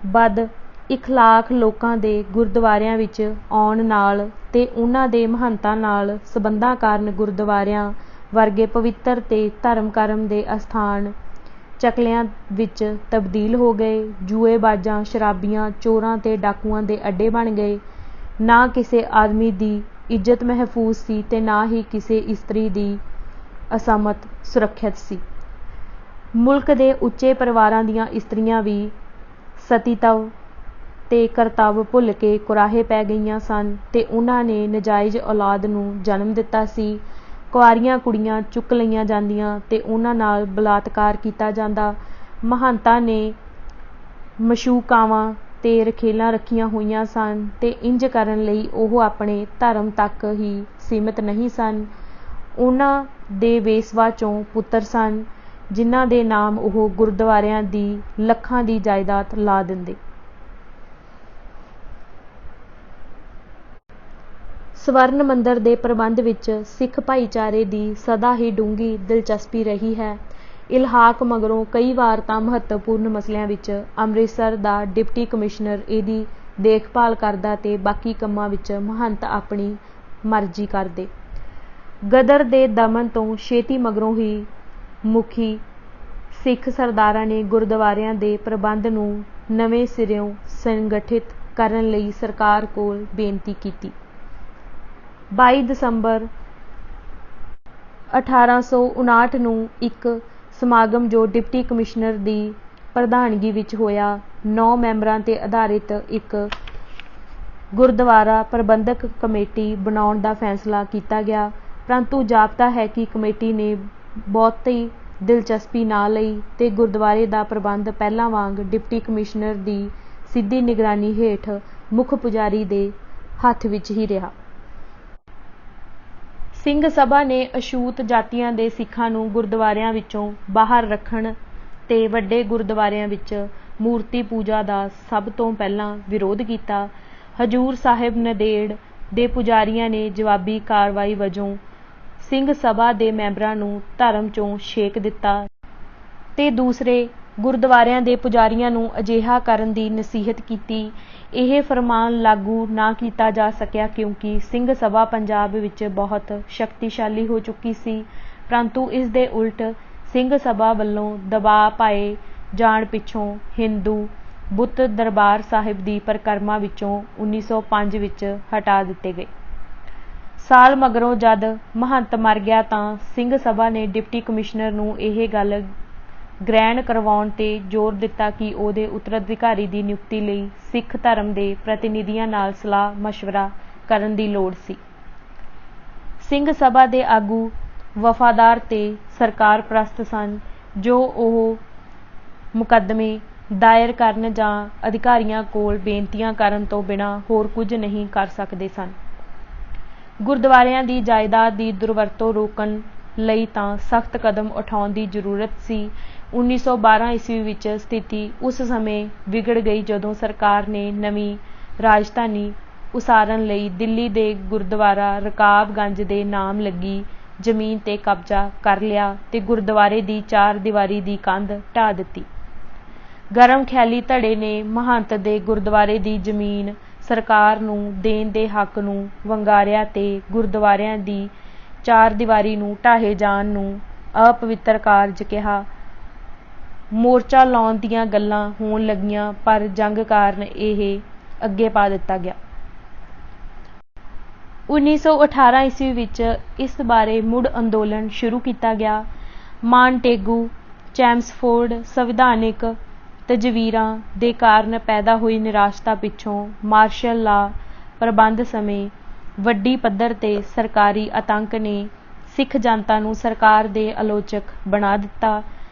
ਬਦ ਇਖਲਾਕ ਲੋਕਾਂ ਦੇ ਗੁਰਦੁਆਰਿਆਂ ਵਿੱਚ ਆਉਣ ਨਾਲ ਤੇ ਉਹਨਾਂ ਦੇ ਮਹੰਤਾਂ ਨਾਲ ਸਬੰਧਾਂ ਕਾਰਨ ਗੁਰਦੁਆਰਿਆਂ ਵਰਗੇ ਪਵਿੱਤਰ ਤੇ ਧਰਮ-ਕਰਮ ਦੇ ਅਸਥਾਨ ਚਕਲਿਆਂ ਵਿੱਚ ਤਬਦੀਲ ਹੋ ਗਏ। ਜੂਏਬਾਜ਼ਾਂ, ਸ਼ਰਾਬੀਆਂ, ਚੋਰਾਂ ਤੇ ਡਾਕੂਆਂ ਦੇ ਅੱਡੇ ਬਣ ਗਏ। ਨਾ ਕਿਸੇ ਆਦਮੀ ਦੀ ਇੱਜ਼ਤ ਮਹਿਫੂਜ਼ ਸੀ ਤੇ ਨਾ ਹੀ ਕਿਸੇ ਇਸਤਰੀ ਦੀ ਅਸਮਤ ਸੁਰੱਖਿਅਤ ਸੀ। ਮੁਲਕ ਦੇ ਉੱਚੇ ਪਰਿਵਾਰਾਂ ਦੀਆਂ ਇਸਤਰੀਆਂ ਵੀ ਸਤੀਤਵ ਤੇ ਕਰਤੱਵ ਭੁੱਲ ਕੇ ਕੁਰਾਹੇ ਪੈ ਗਈਆਂ ਸਨ ਤੇ ਉਹਨਾਂ ਨੇ ਨਜਾਇਜ਼ ਔਲਾਦ ਨੂੰ ਜਨਮ ਦਿੱਤਾ ਸੀ। ਕੁਆਰੀਆਂ ਕੁੜੀਆਂ ਚੁੱਕ ਲਈਆਂ ਜਾਂਦੀਆਂ ਤੇ ਉਹਨਾਂ ਨਾਲ ਬਲਾਤਕਾਰ ਕੀਤਾ ਜਾਂਦਾ। ਮਹੰਤਾਂ ਨੇ ਮਸ਼ੂਕਾਵਾਂ ਤੇ ਰਖੇਲਾਂ ਰੱਖੀਆਂ ਹੋਈਆਂ ਸਨ ਤੇ ਇੰਜ ਕਰਨ ਲਈ ਉਹ ਆਪਣੇ ਧਰਮ ਤੱਕ ਹੀ ਸੀਮਿਤ ਨਹੀਂ ਸਨ। ਉਹਨਾਂ ਦੇ ਵੇਸਵਾ ਚੋਂ ਪੁੱਤਰ ਸਨ ਜਿਨ੍ਹਾਂ ਦੇ ਨਾਮ ਉਹ ਗੁਰਦੁਆਰਿਆਂ ਦੀ ਲੱਖਾਂ ਦੀ ਜਾਇਦਾਦ ਲਾ ਦਿੰਦੇ। ਸਵਰਨ ਮੰਦਰ ਦੇ ਪ੍ਰਬੰਧ ਵਿੱਚ ਸਿੱਖ ਭਾਈਚਾਰੇ ਦੀ ਸਦਾ ਹੀ ਡੂੰਘੀ ਦਿਲਚਸਪੀ ਰਹੀ ਹੈ। ਇਲਹਾਕ ਮਗਰੋਂ ਕਈ ਵਾਰ ਤਾਂ ਮਹੱਤਵਪੂਰਨ ਮਸਲਿਆਂ ਵਿੱਚ ਅੰਮ੍ਰਿਤਸਰ ਦਾ ਡਿਪਟੀ ਕਮਿਸ਼ਨਰ ਇਹਦੀ ਦੇਖਭਾਲ ਕਰਦਾ ਤੇ ਬਾਕੀ ਕੰਮਾਂ ਵਿੱਚ ਮਹੰਤ ਆਪਣੀ ਮਰਜ਼ੀ ਕਰਦੇ। ਗਦਰ ਦੇ ਦਮਨ ਤੋਂ ਛੇਤੀ ਮਗਰੋਂ ਹੀ ਮੁਖੀ ਸਿੱਖ ਸਰਦਾਰਾਂ ਨੇ ਗੁਰਦੁਆਰਿਆਂ ਦੇ ਪ੍ਰਬੰਧ ਨੂੰ ਨਵੇਂ ਸਿਰਿਓਂ ਸੰਗਠਿਤ ਕਰਨ ਲਈ ਸਰਕਾਰ ਕੋਲ ਬੇਨਤੀ ਕੀਤੀ। 22 ਦਸੰਬਰ 1859 ਨੂੰ ਇੱਕ ਸਮਾਗਮ ਜੋ ਡਿਪਟੀ ਕਮਿਸ਼ਨਰ ਦੀ ਪ੍ਰਧਾਨਗੀ ਵਿੱਚ ਹੋਇਆ, 9 ਮੈਂਬਰਾਂ ਤੇ ਆਧਾਰਿਤ ਇੱਕ ਗੁਰਦੁਆਰਾ ਪ੍ਰਬੰਧਕ ਕਮੇਟੀ ਬਣਾਉਣ ਦਾ ਫੈਸਲਾ ਕੀਤਾ ਗਿਆ। ਪਰੰਤੂ ਜਾਪਦਾ ਹੈ ਕਿ ਕਮੇਟੀ ਨੇ ਬਹੁਤੀ ਦਿਲਚਸਪੀ ਨਾ ਲਈ ਤੇ ਗੁਰਦੁਆਰੇ ਦਾ ਪ੍ਰਬੰਧ ਪਹਿਲਾਂ ਵਾਂਗ ਡਿਪਟੀ ਕਮਿਸ਼ਨਰ ਦੀ ਸਿੱਧੀ ਨਿਗਰਾਨੀ ਹੇਠ ਮੁੱਖ ਪੁਜਾਰੀ ਦੇ ਹੱਥ ਵਿੱਚ ਹੀ ਰਿਹਾ। ਸਿੰਘ ਸਭਾ ਨੇ ਅਛੂਤ ਜਾਤੀਆਂ ਦੇ ਸਿੱਖਾਂ ਨੂੰ ਗੁਰਦੁਆਰਿਆਂ ਵਿੱਚੋਂ ਬਾਹਰ ਰੱਖਣ ਤੇ ਵੱਡੇ ਗੁਰਦੁਆਰਿਆਂ ਵਿੱਚ ਮੂਰਤੀ ਪੂਜਾ ਦਾ ਸਭ ਤੋਂ ਪਹਿਲਾਂ ਵਿਰੋਧ ਕੀਤਾ। ਹਜ਼ੂਰ ਸਾਹਿਬ ਨੰਦੇੜ ਦੇ ਪੁਜਾਰੀਆਂ ਨੇ ਜਵਾਬੀ ਕਾਰਵਾਈ ਵਜੋਂ ਸਿੰਘ ਸਭਾ ਦੇ ਮੈਂਬਰਾਂ ਨੂੰ ਧਰਮ ਚੋਂ ਛੇਕ ਦਿੱਤਾ ਤੇ ਦੂਸਰੇ ਗੁਰਦੁਆਰਿਆਂ ਦੇ ਪੁਜਾਰੀਆਂ ਨੂੰ ਅਜਿਹਾ ਕਰਨ ਦੀ ਨਸੀਹਤ ਕੀਤੀ। ਇਹ ਫਰਮਾਨ ਲਾਗੂ ਨਾ ਕੀਤਾ ਜਾ ਸਕਿਆ ਕਿਉਂਕਿ ਸਿੰਘ ਸਭਾ ਪੰਜਾਬ ਵਿੱਚ ਬਹੁਤ ਸ਼ਕਤੀਸ਼ਾਲੀ ਹੋ ਚੁੱਕੀ ਸੀ। ਪਰੰਤੂ ਇਸ ਦੇ ਉਲਟ ਸਿੰਘ ਸਭਾ ਵੱਲੋਂ ਦਬਾਅ ਪਾਏ ਜਾਣ ਪਿੱਛੋਂ ਹਿੰਦੂ ਬੁੱਤ ਦਰਬਾਰ ਸਾਹਿਬ ਦੀ ਪਰਿਕਰਮਾ ਵਿੱਚੋਂ 1905 ਵਿੱਚ ਹਟਾ ਦਿੱਤੇ ਗਏ। ਸਾਲ ਮਗਰੋਂ ਜਦ ਮਹੰਤ ਮਰ ਗਿਆ ਤਾਂ ਸਿੰਘ ਸਭਾ ਨੇ ਡਿਪਟੀ ਕਮਿਸ਼ਨਰ ਨੂੰ ਇਹ ਗੱਲ ਗ੍ਰਹਿਣ ਕਰਵਾਉਣ ਤੇ ਜ਼ੋਰ ਦਿੱਤਾ ਕਿ ਉਹਦੇ ਉੱਤਰਾਧਿਕਾਰੀ ਦੀ ਨਿਯੁਕਤੀ ਲਈ ਸਿੱਖ ਧਰਮ ਦੇ ਪ੍ਰਤੀਨਿਧੀਆਂ ਨਾਲ ਸਲਾਹ ਮਸ਼ਵਰਾ ਕਰਨ ਦੀ ਲੋੜ ਸੀ। ਸਿੰਘ ਸਭਾ ਦੇ ਆਗੂ ਵਫਾਦਾਰ ਤੇ ਸਰਕਾਰ ਪ੍ਰਸਤ ਸਨ ਜੋ ਉਹ ਮੁਕੱਦਮੇ ਦਾਇਰ ਕਰਨ ਜਾਂ ਅਧਿਕਾਰੀਆਂ ਕੋਲ ਬੇਨਤੀਆਂ ਕਰਨ ਤੋਂ ਬਿਨਾਂ ਹੋਰ ਕੁਝ ਨਹੀਂ ਕਰ ਸਕਦੇ ਸਨ। ਗੁਰਦੁਆਰਿਆਂ ਦੀ ਜਾਇਦਾਦ ਦੀ ਦੁਰਵਰਤੋਂ ਰੋਕਣ ਲਈ ਤਾਂ ਸਖਤ ਕਦਮ ਉਠਾਉਣ ਦੀ ਜ਼ਰੂਰਤ ਸੀ। 1912 ਈਸਵੀ ਵਿੱਚ ਸਥਿਤੀ ਉਸ ਸਮੇਂ ਵਿਗੜ ਗਈ ਜਦੋਂ ਸਰਕਾਰ ਨੇ ਨਵੀਂ ਰਾਜਧਾਨੀ ਉਸਾਰਨ ਲਈ ਦਿੱਲੀ ਦੇ ਗੁਰਦੁਆਰਾ ਰਕਾਬਗੰਜ ਦੇ ਨਾਮ ਲੱਗੀ ਜ਼ਮੀਨ 'ਤੇ ਕਬਜ਼ਾ ਕਰ ਲਿਆ ਤੇ ਗੁਰਦੁਆਰੇ ਦੀ 4 ਦੀਵਾਰੀ ਦੀ ਕੰਧ ਢਾਹ ਦਿੱਤੀ। ਗਰਮ ਖਿਆਲੀ ਧੜੇ ਨੇ ਮਹੰਤ ਦੇ ਗੁਰਦੁਆਰੇ ਦੀ ਜ਼ਮੀਨ ਸਰਕਾਰ ਨੂੰ ਦੇਣ ਦੇ ਹੱਕ ਨੂੰ ਵੰਗਾਰਿਆ ਤੇ ਗੁਰਦੁਆਰਿਆਂ ਦੀ 4 ਦੀਵਾਰੀ ਨੂੰ ਢਾਹੇ ਜਾਣ ਨੂੰ ਅਪਵਿੱਤਰ ਕਾਰਜ ਕਿਹਾ। ਮੋਰਚਾ ਲਾਉਣ ਦੀਆਂ ਗੱਲਾਂ ਹੋਣ ਲੱਗੀਆਂ ਪਰ ਜੰਗ ਕਾਰਨ ਇਹ ਅੱਗੇ ਪਾ ਦਿੱਤਾ ਗਿਆ। 1918 ਈਸਵੀ ਵਿੱਚ ਇਸ ਬਾਰੇ ਮੁੜ ਅੰਦੋਲਨ ਸ਼ੁਰੂ ਕੀਤਾ ਗਿਆ। ਮਾਨਟੇਗੂ ਚੈਮਸਫੋਰਡ ਸੰਵਿਧਾਨਿਕ ਤਜਵੀਰਾਂ ਦੇ ਕਾਰਨ ਪੈਦਾ ਹੋਈ ਨਿਰਾਸ਼ਤਾ ਪਿੱਛੋਂ ਮਾਰਸ਼ਲ ਲਾਅ ਪ੍ਰਬੰਧ ਸਮੇਂ ਵੱਡੀ ਪੱਧਰ 'ਤੇ ਸਰਕਾਰੀ ਆਤੰਕ ਨੇ ਸਿੱਖ ਜਨਤਾ ਨੂੰ ਸਰਕਾਰ ਦੇ ਆਲੋਚਕ ਬਣਾ ਦਿੱਤਾ।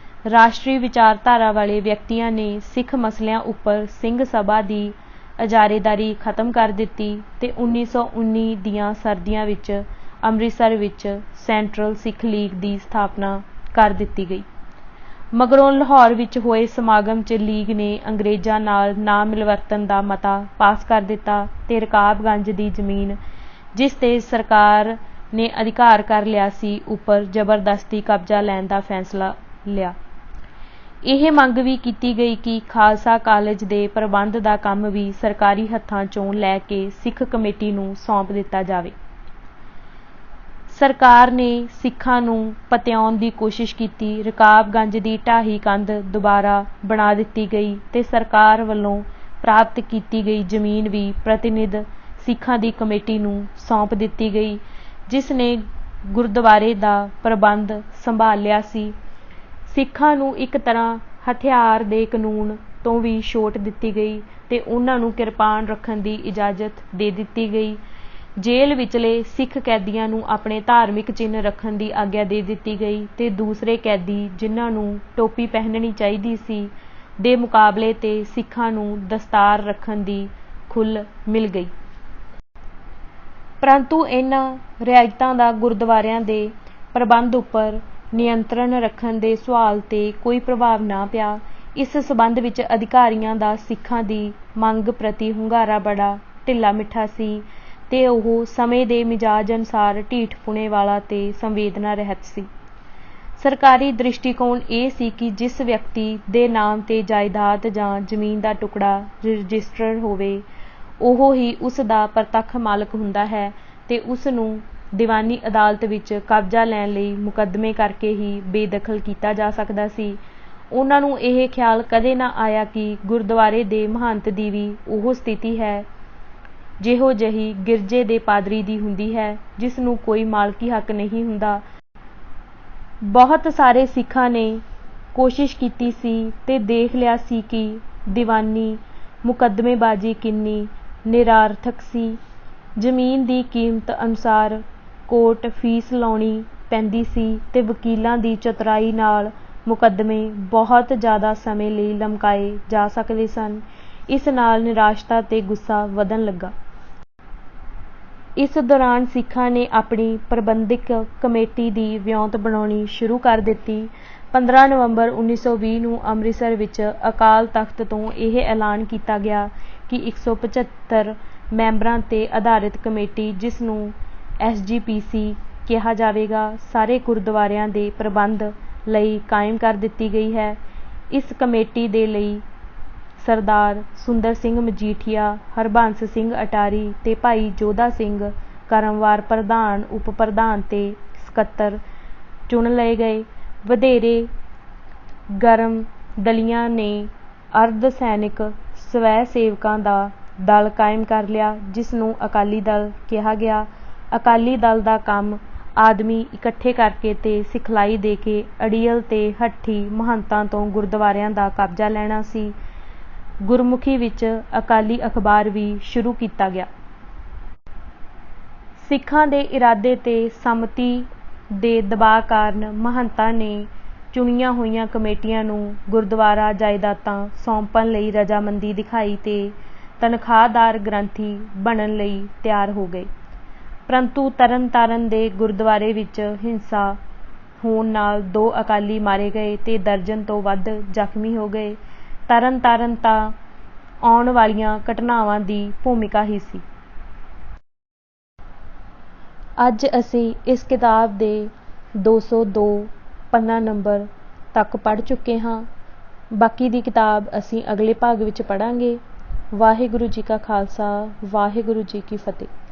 ਰਾਸ਼ਟਰੀ ਵਿਚਾਰਧਾਰਾ ਵਾਲੇ ਵਿਅਕਤੀਆਂ ਨੇ ਸਿੱਖ ਮਸਲਿਆਂ ਉੱਪਰ ਸਿੰਘ ਸਭਾ ਦੀ ਇਜਾਰੇਦਾਰੀ ਖਤਮ ਕਰ ਦਿੱਤੀ ਤੇ 1919 ਦੀਆਂ ਸਰਦੀਆਂ ਵਿੱਚ ਅੰਮ੍ਰਿਤਸਰ ਵਿੱਚ ਸੈਂਟਰਲ ਸਿੱਖ ਲੀਗ ਦੀ ਸਥਾਪਨਾ ਕਰ ਦਿੱਤੀ ਗਈ। ਮਗਰੋਂ ਲਾਹੌਰ ਵਿੱਚ ਹੋਏ ਸਮਾਗਮ 'ਚ ਲੀਗ ਨੇ ਅੰਗਰੇਜ਼ਾਂ ਨਾਲ ਨਾ ਮਿਲਵਰਤਨ ਦਾ ਮਤਾ ਪਾਸ ਕਰ ਦਿੱਤਾ ਤੇ ਰਕਾਬਗੰਜ ਦੀ ਜ਼ਮੀਨ ਜਿਸ 'ਤੇ ਸਰਕਾਰ ਨੇ ਅਧਿਕਾਰ ਕਰ ਲਿਆ ਸੀ ਉੱਪਰ ਜ਼ਬਰਦਸਤੀ ਕਬਜ਼ਾ ਲੈਣ ਦਾ ਫੈਸਲਾ ਲਿਆ। ਇਹ ਮੰਗ ਵੀ ਕੀਤੀ ਗਈ ਕਿ ਖਾਲਸਾ ਕਾਲਜ ਦੇ ਪ੍ਰਬੰਧ ਦਾ ਕੰਮ ਵੀ ਸਰਕਾਰੀ ਹੱਥਾਂ 'ਚੋਂ ਲੈ ਕੇ ਸਿੱਖ ਕਮੇਟੀ ਨੂੰ ਸੌਂਪ ਦਿੱਤਾ ਜਾਵੇ। ਸਰਕਾਰ ਨੇ ਸਿੱਖਾਂ ਨੂੰ ਪਤਿਆਉਣ ਦੀ ਕੋਸ਼ਿਸ਼ ਕੀਤੀ। ਰਕਾਬਗੰਜ ਦੀ ਢਾਹੀ ਕੰਧ ਦੁਬਾਰਾ ਬਣਾ ਦਿੱਤੀ ਗਈ ਤੇ ਸਰਕਾਰ ਵੱਲੋਂ ਪ੍ਰਾਪਤ ਕੀਤੀ ਗਈ ਜ਼ਮੀਨ ਵੀ ਪ੍ਰਤੀਨਿਧ ਸਿੱਖਾਂ ਦੀ ਕਮੇਟੀ ਨੂੰ ਸੌਂਪ ਦਿੱਤੀ ਗਈ ਜਿਸ ਨੇ ਗੁਰਦੁਆਰੇ ਦਾ ਪ੍ਰਬੰਧ ਸੰਭਾਲ ਲਿਆ ਸੀ। ਸਿੱਖਾਂ ਨੂੰ ਇੱਕ ਤਰ੍ਹਾਂ ਹਥਿਆਰ ਦੇ ਕਾਨੂੰਨ ਤੋਂ ਵੀ ਛੋਟ ਦਿੱਤੀ ਗਈ ਤੇ ਉਹਨਾਂ ਨੂੰ ਕਿਰਪਾਨ ਰੱਖਣ ਦੀ ਇਜਾਜ਼ਤ ਦੇ ਦਿੱਤੀ ਗਈ। ਜੇਲ੍ਹ ਵਿਚਲੇ ਸਿੱਖ ਕੈਦੀਆਂ ਨੂੰ ਆਪਣੇ ਧਾਰਮਿਕ ਚਿੰਨ੍ਹ ਰੱਖਣ ਦੀ ਆਗਿਆ ਦੇ ਦਿੱਤੀ ਗਈ ਤੇ ਦੂਸਰੇ ਕੈਦੀ ਜਿਨ੍ਹਾਂ ਨੂੰ ਟੋਪੀ ਪਹਿਨਣੀ ਚਾਹੀਦੀ ਸੀ ਦੇ ਮੁਕਾਬਲੇ 'ਤੇ ਸਿੱਖਾਂ ਨੂੰ ਦਸਤਾਰ ਰੱਖਣ ਦੀ ਖੁੱਲ੍ਹ ਮਿਲ ਗਈ। ਪਰੰਤੂ ਇਹਨਾਂ ਰਿਆਇਤਾਂ ਦਾ ਗੁਰਦੁਆਰਿਆਂ ਦੇ ਪ੍ਰਬੰਧ ਉੱਪਰ ਨਿਯੰਤਰਣ ਰੱਖਣ ਦੇ ਸਵਾਲ 'ਤੇ ਕੋਈ ਪ੍ਰਭਾਵ ਨਾ ਪਿਆ। ਇਸ ਸਬੰਧ ਵਿੱਚ ਅਧਿਕਾਰੀਆਂ ਦਾ ਸਿੱਖਾਂ ਦੀ ਮੰਗ ਪ੍ਰਤੀ ਹੁੰਗਾਰਾ ਬੜਾ ਢਿੱਲਾ ਮਿੱਠਾ ਸੀ ਤੇ ਉਹ ਸਮੇਂ ਦੇ ਮਿਜਾਜ ਅਨੁਸਾਰ ਢੀਠਪੁਣੇ ਵਾਲਾ ਤੇ ਸੰਵੇਦਨਾ ਰਹਿਤ ਸੀ। ਸਰਕਾਰੀ ਦ੍ਰਿਸ਼ਟੀਕੋਣ ਇਹ ਸੀ ਕਿ ਜਿਸ ਵਿਅਕਤੀ ਦੇ ਨਾਮ 'ਤੇ ਜਾਇਦਾਦ ਜਾਂ ਜ਼ਮੀਨ ਦਾ ਟੁਕੜਾ ਰਜਿਸਟਰਡ ਹੋਵੇ ਉਹ ਹੀ ਉਸ ਦਾ ਪ੍ਰਤੱਖ ਮਾਲਕ ਹੁੰਦਾ ਹੈ ਤੇ ਉਸ ਨੂੰ ਦੀਵਾਨੀ ਅਦਾਲਤ ਵਿੱਚ ਕਬਜ਼ਾ ਲੈਣ ਲਈ ਮੁਕੱਦਮੇ ਕਰਕੇ ਹੀ ਬੇਦਖਲ ਕੀਤਾ ਜਾ ਸਕਦਾ ਸੀ। ਉਹਨਾਂ ਨੂੰ ਇਹ ਖਿਆਲ ਕਦੇ ਨਾ ਆਇਆ ਕਿ ਗੁਰਦੁਆਰੇ ਦੇ ਮਹੰਤ ਦੀ ਵੀ ਉਹ ਸਥਿਤੀ ਹੈ ਜਿਹੋ ਜਿਹੀ ਗਿਰਜੇ ਦੇ ਪਾਦਰੀ ਦੀ ਹੁੰਦੀ ਹੈ ਜਿਸ ਨੂੰ ਕੋਈ ਮਾਲਕੀ ਹੱਕ ਨਹੀਂ ਹੁੰਦਾ। ਬਹੁਤ ਸਾਰੇ ਸਿੱਖਾਂ ਨੇ ਕੋਸ਼ਿਸ਼ ਕੀਤੀ ਸੀ ਤੇ ਦੇਖ ਲਿਆ ਸੀ ਕਿ ਦੀਵਾਨੀ ਮੁਕੱਦਮੇਬਾਜ਼ੀ ਕਿੰਨੀ ਨਿਰਾਰਥਕ ਸੀ। ਜ਼ਮੀਨ ਦੀ ਕੀਮਤ ਅਨੁਸਾਰ ਕੋਰਟ ਫੀਸ ਲਾਉਣੀ ਪੈਂਦੀ ਸੀ ਤੇ ਵਕੀਲਾਂ ਦੀ ਚਤੁਰਾਈ ਨਾਲ ਮੁਕੱਦਮੇ ਬਹੁਤ ਜ਼ਿਆਦਾ ਸਮੇਂ ਲਈ ਲਮਕਾਏ ਜਾ ਸਕਦੇ ਸਨ। ਇਸ ਨਾਲ ਨਿਰਾਸ਼ਤਾ ਤੇ ਗੁੱਸਾ ਵਧਣ ਲੱਗਾ। ਇਸ ਦੌਰਾਨ ਸਿੱਖਾਂ ਨੇ ਆਪਣੀ ਪ੍ਰਬੰਧਕ ਕਮੇਟੀ ਦੀ ਵਿਉਂਤ ਬਣਾਉਣੀ ਸ਼ੁਰੂ ਕਰ ਦਿੱਤੀ। 15 ਨਵੰਬਰ 1920 ਨੂੰ ਅੰਮ੍ਰਿਤਸਰ ਵਿੱਚ ਅਕਾਲ ਤਖ਼ਤ ਤੋਂ ਇਹ ਐਲਾਨ ਕੀਤਾ ਗਿਆ ਕਿ 175 ਮੈਂਬਰਾਂ 'ਤੇ ਆਧਾਰਿਤ ਕਮੇਟੀ ਜਿਸ ਨੂੰ SGPC ਕਿਹਾ ਜਾਵੇਗਾ ਸਾਰੇ ਗੁਰਦੁਆਰਿਆਂ ਦੇ ਪ੍ਰਬੰਧ ਲਈ ਕਾਇਮ ਕਰ ਦਿੱਤੀ ਗਈ ਹੈ। ਇਸ ਕਮੇਟੀ ਦੇ ਲਈ ਸਰਦਾਰ ਸੁੰਦਰ ਸਿੰਘ ਮਜੀਠੀਆ, ਹਰਬੰਸ ਸਿੰਘ ਅਟਾਰੀ ਤੇ ਭਾਈ ਜੋਧਾ ਸਿੰਘ ਕਰਮਵਾਰ ਪ੍ਰਧਾਨ, ਉਪ ਪ੍ਰਧਾਨ ਤੇ ਸਕੱਤਰ ਚੁਣ ਲਏ ਗਏ। ਵਧੇਰੇ ਗਰਮ ਦਲੀਆਂ ਨੇ ਅਰਧ ਸੈਨਿਕ ਸਵੈ ਸੇਵਕਾਂ ਦਾ ਦਲ ਕਾਇਮ ਕਰ ਲਿਆ ਜਿਸ ਨੂੰ ਅਕਾਲੀ ਦਲ ਕਿਹਾ ਗਿਆ। ਅਕਾਲੀ ਦਲ ਦਾ ਕੰਮ ਆਦਮੀ ਇਕੱਠੇ ਕਰਕੇ ਤੇ ਸਿਖਲਾਈ ਦੇ ਕੇ ਅੜੀਅਲ ਤੇ ਹੱਠੀ ਮਹੰਤਾਂ ਤੋਂ ਗੁਰਦੁਆਰਿਆਂ ਦਾ ਕਬਜ਼ਾ ਲੈਣਾ ਸੀ। ਗੁਰਮੁਖੀ ਵਿੱਚ ਅਕਾਲੀ ਅਖਬਾਰ ਵੀ ਸ਼ੁਰੂ ਕੀਤਾ ਗਿਆ। ਸਿੱਖਾਂ ਦੇ ਇਰਾਦੇ ਤੇ ਸੰਮਤੀ ਦੇ ਦਬਾਅ ਕਾਰਨ ਮਹੰਤਾਂ ਨੇ ਚੁਣੀਆਂ ਹੋਈਆਂ ਕਮੇਟੀਆਂ ਨੂੰ ਗੁਰਦੁਆਰਾ ਜਾਇਦਾਦਾਂ ਸੌਂਪਣ ਲਈ ਰਜ਼ਾਮੰਦੀ ਦਿਖਾਈ ਤੇ ਤਨਖਾਹਦਾਰ ਗ੍ਰੰਥੀ ਬਣਨ ਲਈ ਤਿਆਰ ਹੋ ਗਏ। परंतु तरन ताਰਨ ਦੇ ਗੁਰਦੁਆਰੇ ਵਿੱਚ ਹਿੰਸਾ ਹੋਣ ਨਾਲ 2 ਅਕਾਲੀ ਮਾਰੇ ਗਏ ਤੇ ਦਰਜਨ ਤੋਂ ਵੱਧ ਜ਼ਖਮੀ ਹੋ ਗਏ। ਤਰन ताਰਨ ਤਾਂ ਆਉਣ ਵਾਲੀਆਂ ਘਟਨਾਵਾਂ ਦੀ ਭੂਮਿਕਾ ਹੀ ਸੀ। ਅੱਜ ਅਸੀਂ ਇਸ ਕਿਤਾਬ ਦੇ 202 ਪੰਨਾ ਨੰਬਰ ਤੱਕ ਪੜ੍ਹ ਚੁੱਕੇ ਹਾਂ। ਬਾਕੀ ਦੀ ਕਿਤਾਬ ਅਸੀਂ ਅਗਲੇ ਭਾਗ ਵਿੱਚ ਪੜ੍ਹਾਂਗੇ। ਵਾਹਿਗੁਰੂ ਜੀ ਕਾ ਖਾਲਸਾ, ਵਾਹਿਗੁਰੂ ਜੀ ਕੀ ਫਤਿਹ।